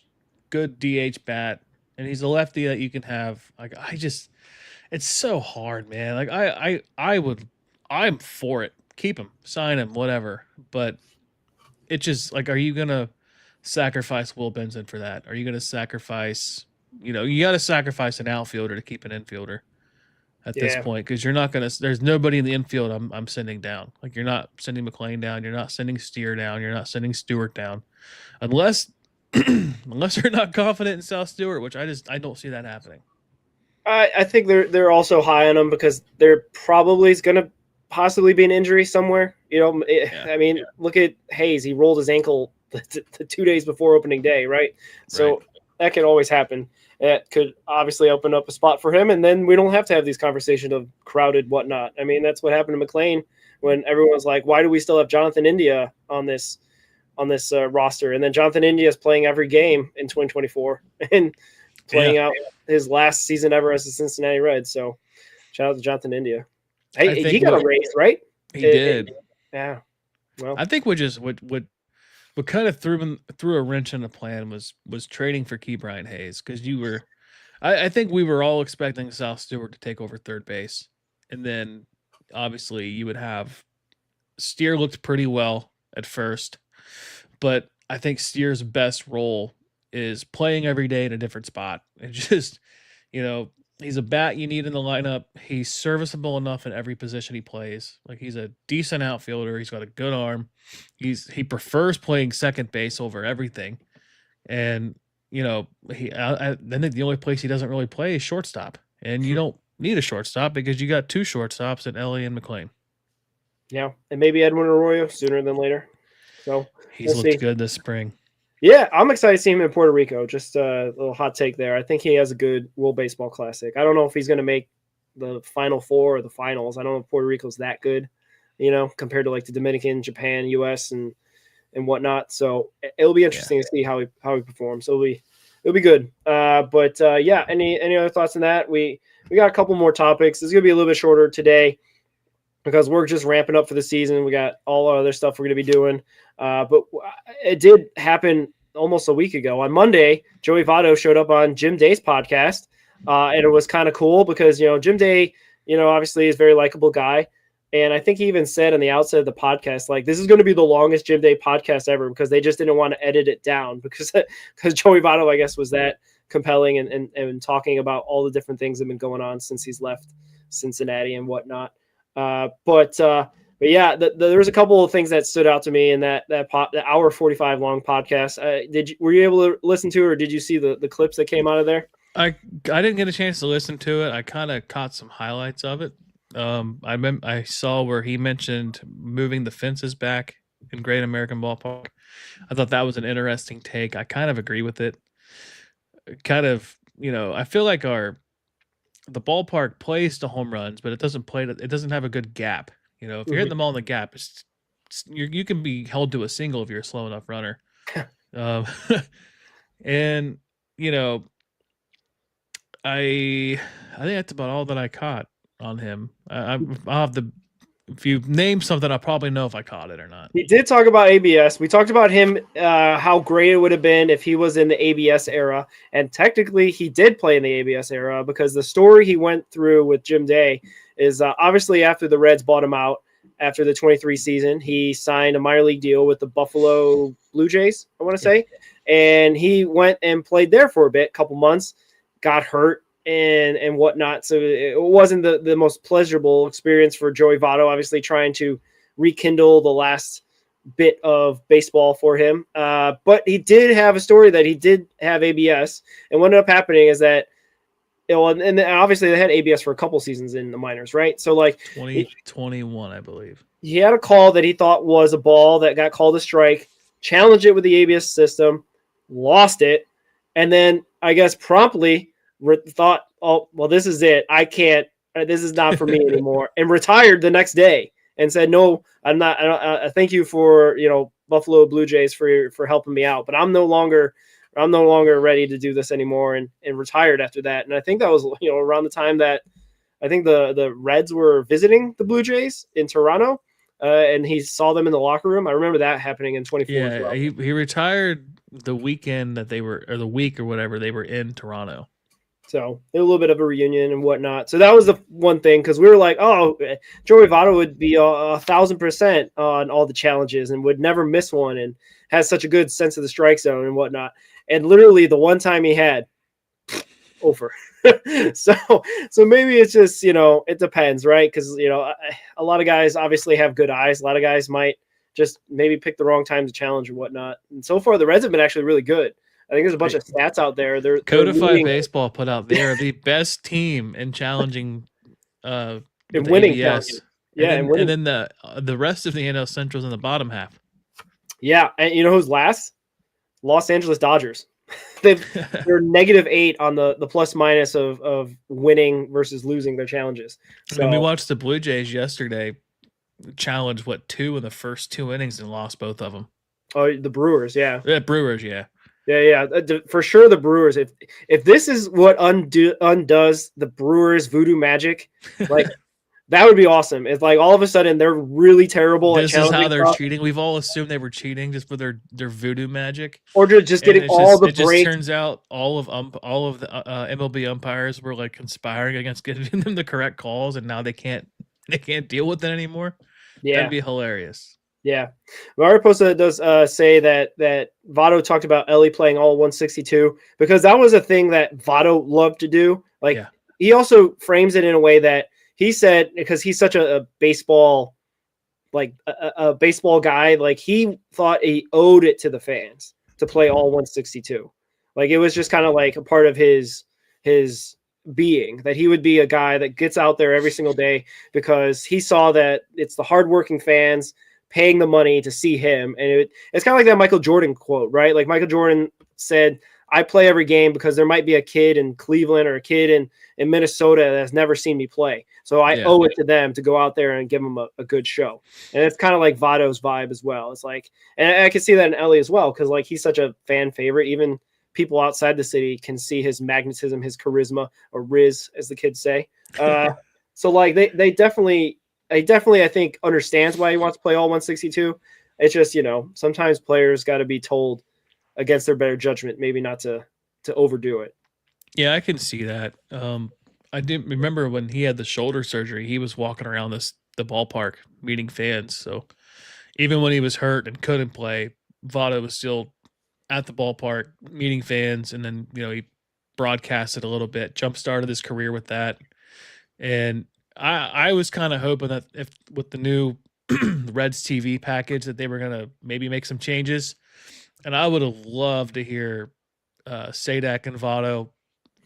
good DH bat, and he's a lefty that you can have. Like it's so hard, man. Like I'm for it. Keep him, sign him, whatever. But it just like, are you gonna sacrifice Will Benson for that? Are you gonna sacrifice? You know, you got to sacrifice an outfielder to keep an infielder at this Yeah. point because you're not gonna. There's nobody in the infield. I'm sending down. Like you're not sending McLean down. You're not sending Steer down. You're not sending Stewart down, unless they're not confident in South Stewart, which I don't see that happening. I think they're also high on him because there probably is going to possibly be an injury somewhere. You know, I mean, look at Hayes. He rolled his ankle the 2 days before opening day, right? So that can always happen. It could obviously open up a spot for him, and then we don't have to have these conversations of crowded whatnot. I mean, that's what happened to McLean when everyone was like, "Why do we still have Jonathan India on this roster?" And then Jonathan India is playing every game in 2024 and playing out his last season ever as a Cincinnati Red. So, shout out to Jonathan India. I Hey, think he got a raise, right? He did. Yeah. Well, I think what kind of threw a wrench in the plan was trading for Key Brian Hayes because I think we were all expecting South Stewart to take over third base, and then obviously you would have Steer looked pretty well at first, but I think Steer's best role is playing every day in a different spot and just he's a bat you need in the lineup. He's serviceable enough in every position he plays. Like he's a decent outfielder. He's got a good arm. He prefers playing second base over everything. And then the only place he doesn't really play is shortstop. And you don't need a shortstop because you got two shortstops in Ellie and McLean. yeah, and maybe Edwin Arroyo sooner than later. So He's we'll looked see. good this spring. Yeah, I'm excited to see him in Puerto Rico. Just a little hot take there. I think he has a good World Baseball Classic. I don't know if he's going to make the Final Four or the finals. I don't know if Puerto Rico's that good, compared to like the Dominican, Japan, U.S. and whatnot. So it'll be interesting to see how he performs. So it'll be good. Yeah, any other thoughts on that? We got a couple more topics. It's going to be a little bit shorter today because we're just ramping up for the season. We got all our other stuff we're going to be doing. But it did happen almost a week ago. On Monday, Joey Votto showed up on Jim Day's podcast, and it was kind of cool because, Jim Day, obviously is a very likable guy. And I think he even said on the outset of the podcast, like, this is going to be the longest Jim Day podcast ever because they just didn't want to edit it down because Joey Votto, I guess, was that compelling and talking about all the different things that have been going on since he's left Cincinnati and whatnot. But yeah, there was a couple of things that stood out to me in the hour 45 long podcast. Were you able to listen to it, or did you see the clips that came out of there? I didn't get a chance to listen to it. I kind of caught some highlights of it. I saw where he mentioned moving the fences back in Great American Ballpark. I thought that was an interesting take. I kind of agree with it. Kind of, I feel like the ballpark plays to home runs, but it doesn't have a good gap. If you're hitting the ball in the gap, you can be held to a single if you're a slow enough runner. And I think that's about all that I caught on him. I'll have to if you name something, I'll probably know if I caught it or not. He did talk about ABS. We talked about him, how great it would have been if he was in the ABS era. And technically, he did play in the ABS era because the story he went through with Jim Day is obviously after the Reds bought him out after the 23 season, he signed a minor league deal with the Buffalo Blue Jays, I want to say. And he went and played there for a bit, couple months, got hurt and whatnot. So it wasn't the most pleasurable experience for Joey Votto, obviously trying to rekindle the last bit of baseball for him. But he did have a story that he did have ABS. And what ended up happening is that, and obviously they had ABS for a couple seasons in the minors, right? So like 2021, I believe. He had a call that he thought was a ball that got called a strike, challenged it with the ABS system, lost it, and then I guess promptly thought, oh, well, this is it. I can't, this is not for me anymore, and retired the next day and said, no, I'm not, thank you for, Buffalo Blue Jays for helping me out, but I'm no longer ready to do this anymore, and retired after that. And I think that was, around the time that I think the Reds were visiting the Blue Jays in Toronto, and he saw them in the locker room. I remember that happening in 24 as well. He retired the weekend that they were, or the week or whatever, they were in Toronto. So a little bit of a reunion and whatnot. So that was the one thing, because we were like, oh, Joey Votto would be 1,000% on all the challenges and would never miss one, and has such a good sense of the strike zone and whatnot. And literally the one time he had, over. So maybe it's just, it depends, right? Because, a lot of guys obviously have good eyes. A lot of guys might just maybe pick the wrong time to challenge and whatnot. And so far, the Reds have been actually really good. I think there's a bunch of stats out there. They're Codified Baseball put out they're the best team in challenging in winning. ABS. Yeah, and then the rest of the NL Central's in the bottom half. Yeah, and you know who's last? Los Angeles Dodgers. They're -8 on the plus minus of winning versus losing their challenges. So, when we watched the Blue Jays yesterday challenge 2 in the first 2 innings and lost both of them. Oh, the Brewers, yeah. Brewers, yeah. Yeah, for sure. The Brewers. If this is what undoes the Brewers' voodoo magic, like that would be awesome. It's like all of a sudden they're really terrible. This is how they're cheating. We've all assumed they were cheating just for their voodoo magic, or just getting all the breaks. It just turns out all of the MLB umpires were like conspiring against getting them the correct calls, and now they can't deal with it anymore. Yeah, that'd be hilarious. Yeah, Mariposa does say that Votto talked about Elly playing all 162 because that was a thing that Votto loved to do. Like he also frames it in a way that he said, because he's such a baseball, like a baseball guy, like he thought he owed it to the fans to play all 162. Like it was just kind of like a part of his being, that he would be a guy that gets out there every single day because he saw that it's the hardworking fans paying the money to see him. And it's kind of like that Michael Jordan quote, right? Like Michael Jordan said, I play every game because there might be a kid in Cleveland or a kid in Minnesota that has never seen me play. So I owe it to them to go out there and give them a good show. And it's kind of like Votto's vibe as well. It's like, and I can see that in Elly as well, because like he's such a fan favorite. Even people outside the city can see his magnetism, his charisma, or Riz, as the kids say. So like they definitely, I think, understands why he wants to play all 162. It's just, sometimes players got to be told against their better judgment, maybe not to overdo it. Yeah, I can see that. I didn't remember when he had the shoulder surgery, he was walking around the ballpark meeting fans. So even when he was hurt and couldn't play, Votto was still at the ballpark meeting fans. And then, he broadcasted a little bit, jump-started his career with that. And I was kind of hoping that if with the new Reds TV package that they were going to maybe make some changes. And I would have loved to hear Sadak and Votto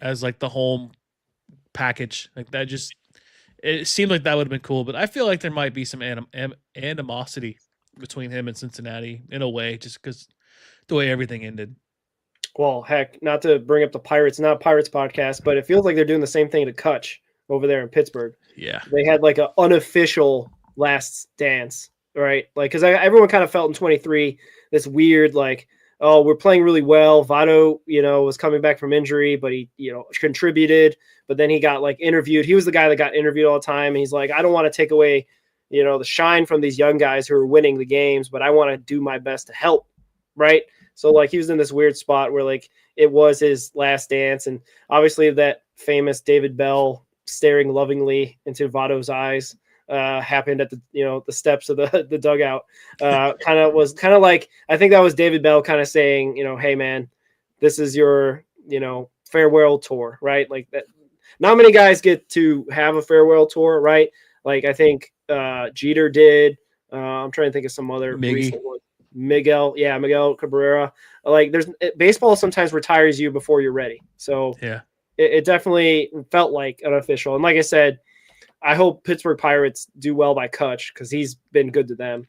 as like the home package. Like that it seemed like that would have been cool. But I feel like there might be some animosity between him and Cincinnati in a way, just because the way everything ended. Well, heck, not to bring up the Pirates, not Pirates podcast, but it feels like they're doing the same thing to Kutch over there in Pittsburgh. Yeah. They had like an unofficial last dance, right? Like, because everyone kind of felt in 23 this weird, like, oh, we're playing really well. Votto, was coming back from injury, but he, contributed. But then he got like interviewed. He was the guy that got interviewed all the time. And he's like, I don't want to take away the shine from these young guys who are winning the games, but I want to do my best to help, right? So like he was in this weird spot where like it was his last dance, and obviously that famous David Bell staring lovingly into Votto's eyes happened at the steps of the dugout. Kind of like, I think that was David Bell kind of saying, hey man, this is your farewell tour, right? Like that. Not many guys get to have a farewell tour, right? Like I think Jeter did. I'm trying to think of some other recent one. Miguel Cabrera. Like baseball sometimes retires you before you're ready. So yeah, it definitely felt like an official. And like I said, I hope Pittsburgh Pirates do well by Kutch because he's been good to them.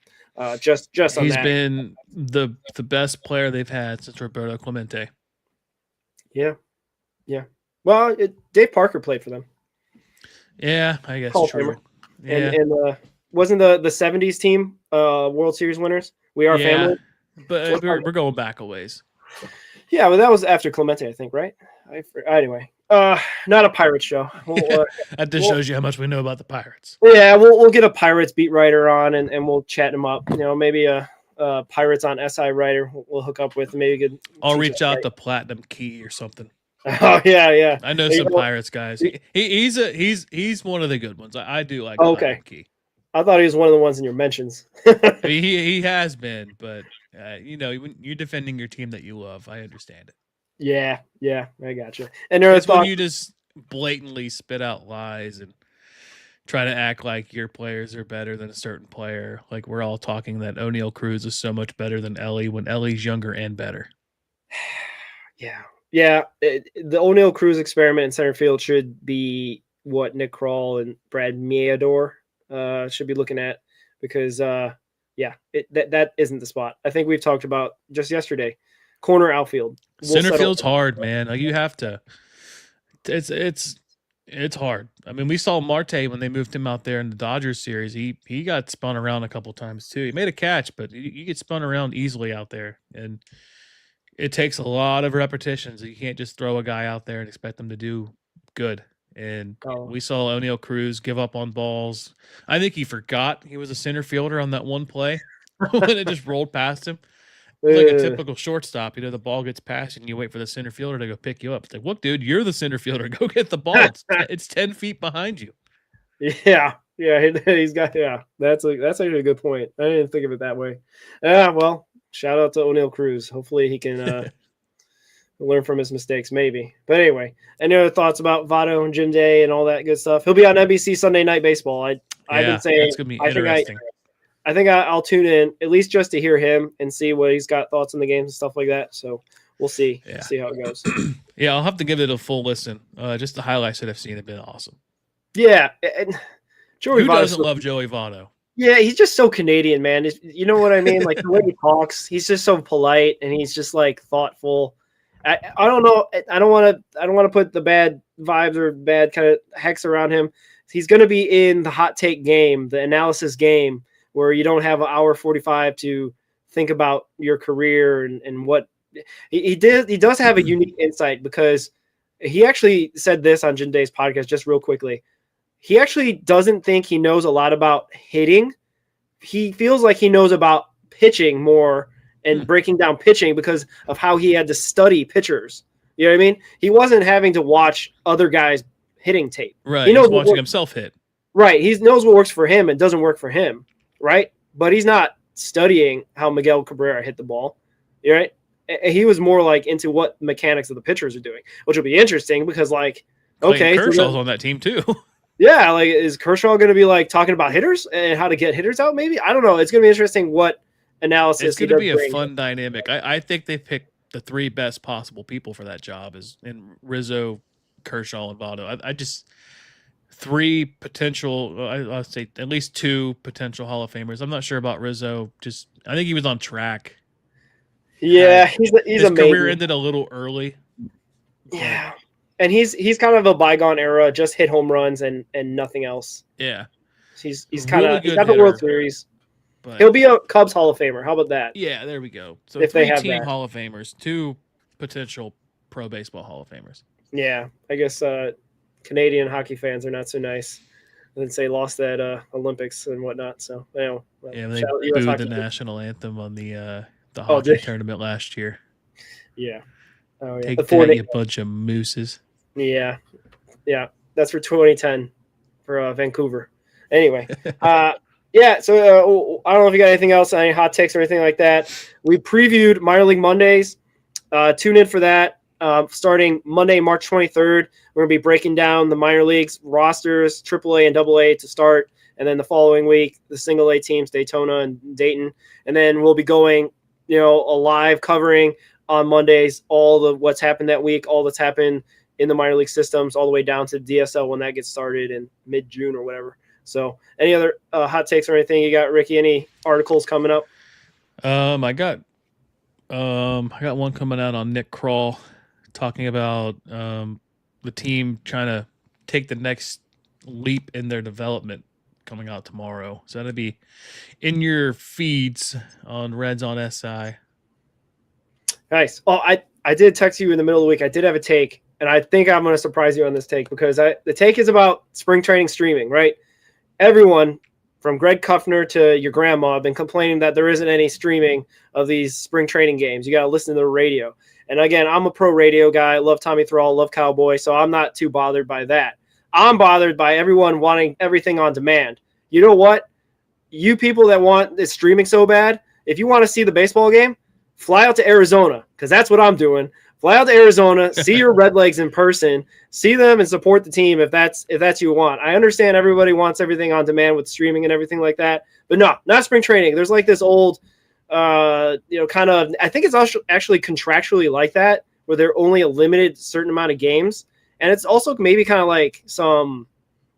Just on he's that. been the best player they've had since Roberto Clemente. Yeah. Well, Dave Parker played for them. Yeah, I guess true. Yeah. And wasn't the 70s team World Series winners? We are family. But we're going back a ways. Yeah, but that was after Clemente, I think, right? Anyway, not a Pirates show. That just shows you how much we know about the Pirates. Yeah, we'll get a Pirates beat writer on and we'll chat him up. Maybe a Pirates on SI writer we'll hook up with. Maybe I'll reach out to Platinum Key or something. Oh yeah. I know some Pirates guys. He's one of the good ones. I do like. Okay. Key. I thought he was one of the ones in your mentions. he has been, but when you're defending your team that you love, I understand it. Yeah, I gotcha. And there's when you just blatantly spit out lies and try to act like your players are better than a certain player. Like we're all talking that O'Neal Cruz is so much better than Ellie when Ellie's younger and better. Yeah. The O'Neal Cruz experiment in center field should be what Nick Kroll and Brad Meador should be looking at because that isn't the spot. I think we've talked about just yesterday. Corner outfield. Center field's hard, man. Like you have to. It's hard. I mean, we saw Marte when they moved him out there in the Dodgers series. He got spun around a couple times too. He made a catch, but you get spun around easily out there, and it takes a lot of repetitions. You can't just throw a guy out there and expect them to do good. And we saw O'Neal Cruz give up on balls. I think he forgot he was a center fielder on that one play when it just rolled past him. Like a typical shortstop, the ball gets passed and you wait for the center fielder to go pick you up. It's like, look, dude, you're the center fielder. Go get the ball. It's 10 feet behind you. Yeah, he's got. Yeah, that's actually a good point. I didn't think of it that way. Yeah, well, shout out to O'Neal Cruz. Hopefully he can learn from his mistakes, maybe. But anyway, any other thoughts about Votto and Jim Day and all that good stuff? He'll be on NBC Sunday Night Baseball. I've been saying it's gonna be interesting. I think I'll tune in at least just to hear him and see what he's got thoughts on the games and stuff like that. So we'll see. Yeah. See how it goes. Yeah, I'll have to give it a full listen. Just the highlights that I've seen have been awesome. Yeah, and Joey Votto doesn't love Joey Votto. Yeah, he's just so Canadian, man. You know what I mean? Like the way he talks, he's just so polite and he's just like thoughtful. I don't know. I don't want to put the bad vibes or bad kind of hex around him. He's going to be in the hot take game, the analysis game, where you don't have an hour 45 to think about your career and what he did. He does have a unique insight because he actually said this on Jim Day's podcast, just real quickly. He actually doesn't think he knows a lot about hitting. He feels like he knows about pitching more and breaking down pitching because of how he had to study pitchers. You know what I mean? He wasn't having to watch other guys hitting tape. Right. He knows he's watching himself hit. Right. He knows what works for him and doesn't work for him. Right. But he's not studying how Miguel Cabrera hit the ball. Right. He was more like into what mechanics of the pitchers are doing, which will be interesting because like, okay. Kershaw's on that team too. Yeah. Like, is Kershaw going to be like talking about hitters and how to get hitters out? Maybe. I don't know. It's going to be interesting what analysis. It's going to be a fun dynamic. I think they picked the three best possible people for that job is in Rizzo, Kershaw, and Votto. I just three potential. I'll say at least two potential Hall of Famers. I'm not sure about Rizzo. I think he was on track. Yeah, he's his amazing. Career ended a little early. Yeah, and he's kind of a bygone era. Just hit home runs and nothing else. Yeah, he's kind of really got the World Series. But he'll be a Cubs Hall of Famer. How about that? Yeah, there we go. So if they have team that. Hall of Famers, two potential pro baseball Hall of Famers. Yeah, I guess Canadian hockey fans are not so nice. since they lost that Olympics and whatnot. So Yeah, they shout out US booed Hockey the League. national anthem on the Oh, hockey did- tournament last year. Yeah. Oh yeah. Take The four that, na- you bunch of mooses. Yeah. That's for 2010 for Vancouver. Anyway, yeah. So I don't know if you got anything else, any hot takes or anything like that. We previewed Minor League Mondays. Tune in for that. Starting Monday, March 23rd, we're going to be breaking down the minor leagues rosters, AAA and AA to start. And then the following week, the single A teams, Daytona and Dayton. And then we'll be going, a live covering on Mondays, all the what's happened that week, all that's happened in the minor league systems, all the way down to DSL when that gets started in mid-June or whatever. So any other hot takes or anything you got, Ricky? Any articles coming up? I got one coming out on Nick Kroll talking about the team trying to take the next leap in their development coming out tomorrow. So that'll be in your feeds on Reds on SI. Nice. Oh, I did text you in the middle of the week. I did have a take, and I think I'm going to surprise you on this take because the take is about spring training streaming, right? Everyone from Greg Kuffner to your grandma have been complaining that there isn't any streaming of these spring training games. You got to listen to the radio. And again, I'm a pro radio guy. I love Tommy Thrall, love Cowboy, so I'm not too bothered by that. I'm bothered by everyone wanting everything on demand. You know what? You people that want this streaming so bad, if you want to see the baseball game, fly out to Arizona because that's what I'm doing. Fly out to Arizona, see your Redlegs in person, see them and support the team if that's you want. I understand everybody wants everything on demand with streaming and everything like that, but no, not spring training. There's like this old, kind of, I think it's actually contractually like that where they're only a limited certain amount of games. And it's also maybe kind of like some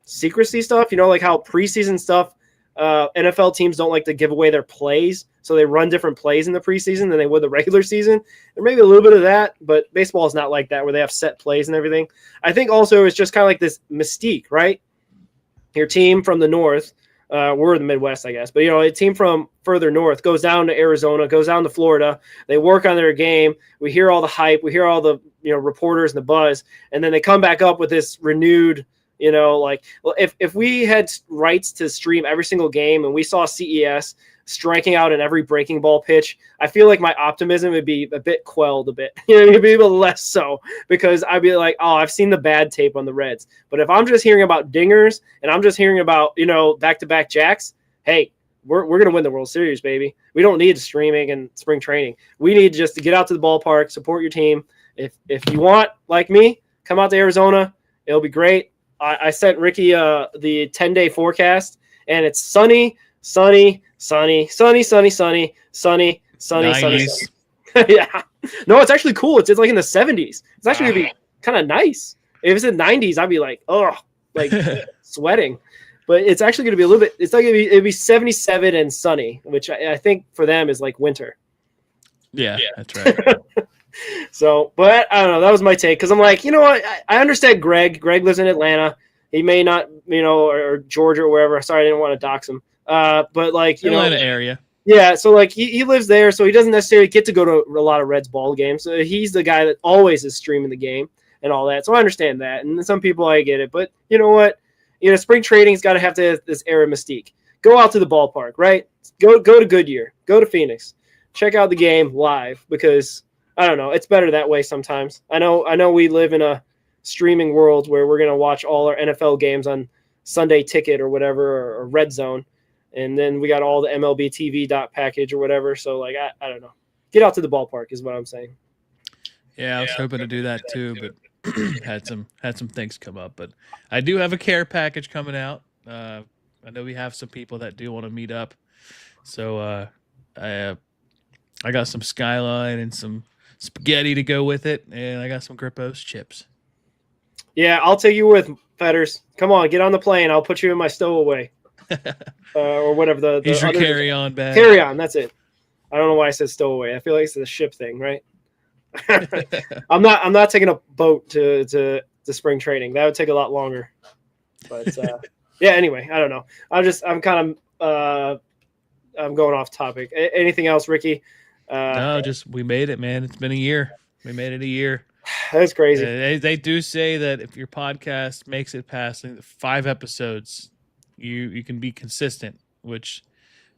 secrecy stuff, like how preseason stuff, NFL teams don't like to give away their plays. So they run different plays in the preseason than they would the regular season. There may be a little bit of that, but baseball is not like that where they have set plays and everything. I think also it's just kind of like this mystique, right? Your team from the north, we're in the Midwest, I guess, but a team from further north goes down to Arizona, goes down to Florida. They work on their game. We hear all the hype. We hear all the reporters and the buzz, and then they come back up with this renewed. If we had rights to stream every single game and we saw CES striking out in every breaking ball pitch, I feel like my optimism would be a bit quelled a bit. It'd be a little less so because I'd be like, oh, I've seen the bad tape on the Reds. But if I'm just hearing about dingers and I'm just hearing about, back-to-back jacks, hey, we're going to win the World Series, baby. We don't need streaming and spring training. We need just to get out to the ballpark, support your team. If you want, like me, come out to Arizona. It'll be great. I sent Ricky the 10-day forecast, and it's sunny, sunny, sunny, sunny, sunny, sunny, sunny, sunny, sunny. Yeah. No, it's actually cool. It's like in the 70s. It's actually going to be kind of nice. If it's in the 90s, I'd be like, oh, like sweating. But it's actually going to be a little bit – it's like it'd be 77 and sunny, which I think for them is like winter. Yeah, that's right. So, but I don't know. That was my take because I'm like, what? I understand Greg. Greg lives in Atlanta. He may not, or Georgia or wherever. Sorry, I didn't want to dox him. But like, Atlanta area. Yeah, so like he lives there, so he doesn't necessarily get to go to a lot of Reds ball games. So he's the guy that always is streaming the game and all that. So I understand that. And some people, I get it. But you know what? Spring training's got to have this era mystique. Go out to the ballpark, right? Go to Goodyear. Go to Phoenix. Check out the game live because I don't know. It's better that way sometimes. I know we live in a streaming world where we're going to watch all our NFL games on Sunday Ticket or whatever or Red Zone. And then we got all the MLB TV package or whatever. So like, I don't know. Get out to the ballpark is what I'm saying. Yeah, I was hoping to do that too, but had some things come up. But I do have a care package coming out. I know we have some people that do want to meet up. So I got some Skyline and some spaghetti to go with it, and I got some Grippos chips. Yeah, I'll take you with, Fetters. Come on, get on the plane. I'll put you in my stowaway. Or whatever He's your carry-on bag. Carry-on, that's it. I don't know why I said stowaway. I feel like it's a ship thing, right? I'm not taking a boat to spring training. That would take a lot longer. But yeah, anyway, I don't know. I'm going off topic. Anything else, Ricky? No, just we made it, man. It's been a year. We made it a year. That's crazy. They do say that if your podcast makes it past 5 episodes, You can be consistent, which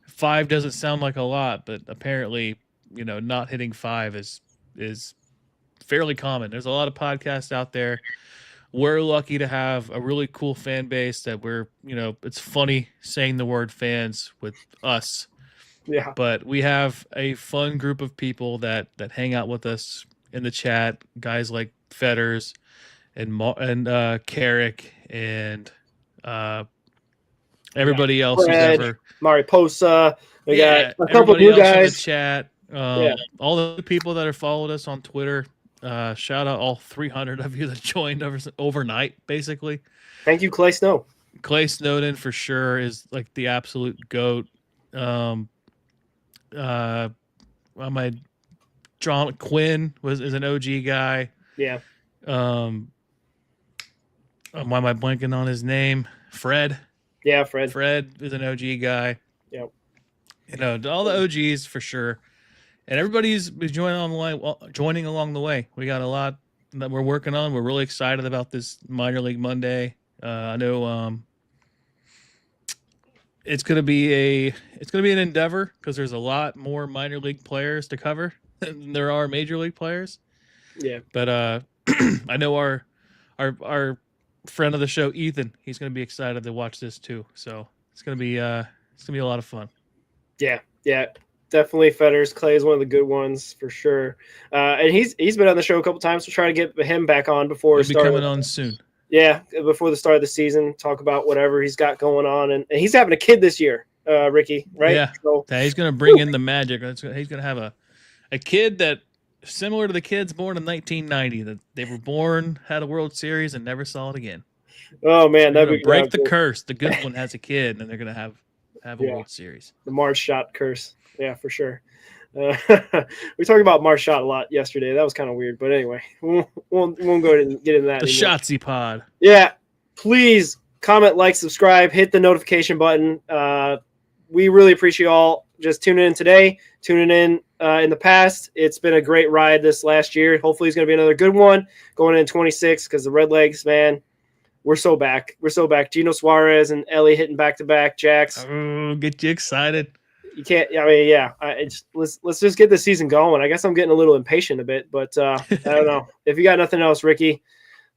5 doesn't sound like a lot, but apparently, not hitting 5 is fairly common. There's a lot of podcasts out there. We're lucky to have a really cool fan base that it's funny saying the word fans with us, Yeah. but we have a fun group of people that hang out with us in the chat. Guys like Fetters and Carrick and everybody else Fred, who's ever Mariposa. We got a couple everybody new else in the guys. chat. All the people that have followed us on Twitter. Shout out all 300 of you that joined overnight, basically. Thank you, Clay Snow. Clay Snowden for sure is like the absolute goat. My John Quinn is an OG guy. Yeah. Why am I blanking on his name? Fred. Yeah, Fred. Fred is an OG guy. Yep. All the OGs for sure. And everybody's joining along the way. We got a lot that we're working on. We're really excited about this Minor League Monday. I know it's gonna be an endeavor because there's a lot more minor league players to cover than there are major league players. Yeah. But I know our friend of the show, Ethan, he's gonna be excited to watch this too. So it's gonna be a lot of fun. Yeah. Definitely Fetters. Clay is one of the good ones for sure. And he's been on the show a couple times to try to get him back on before He'll be coming on soon. Yeah, before the start of the season, talk about whatever he's got going on. And he's having a kid this year, Ricky, right? Yeah. So, He's going to bring in the magic. He's going to have a kid that similar to the kids born in 1990 that they were born, had a World Series, and never saw it again. oh man, They're that'd gonna be break the cool. curse. The good one has a kid, and they're going to have a Yeah. World Series. The Marge shot curse. Yeah, for sure. We talked about Marge shot a lot yesterday. That was kind of weird, but anyway, we won't go ahead and get into that. The anymore. Shotsy Pod. Yeah, please comment, like, subscribe, hit the notification button. We really appreciate you all just tuning in today, tuning in the past. It's been a great ride this last year. Hopefully it's going to be another good one going in 26 because the Redlegs, man, we're so back. We're so back. Gino Suarez and Ellie hitting back-to-back jacks. Oh, get you excited. You can't. I mean, yeah. Let's just get the season going. I guess I'm getting a little impatient a bit, but I don't know. If you got nothing else, Ricky,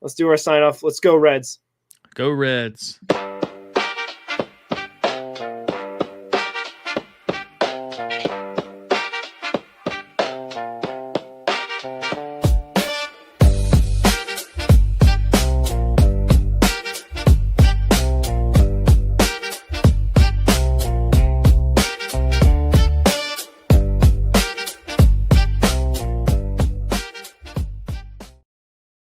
let's do our sign off. Let's go Reds. Go Reds.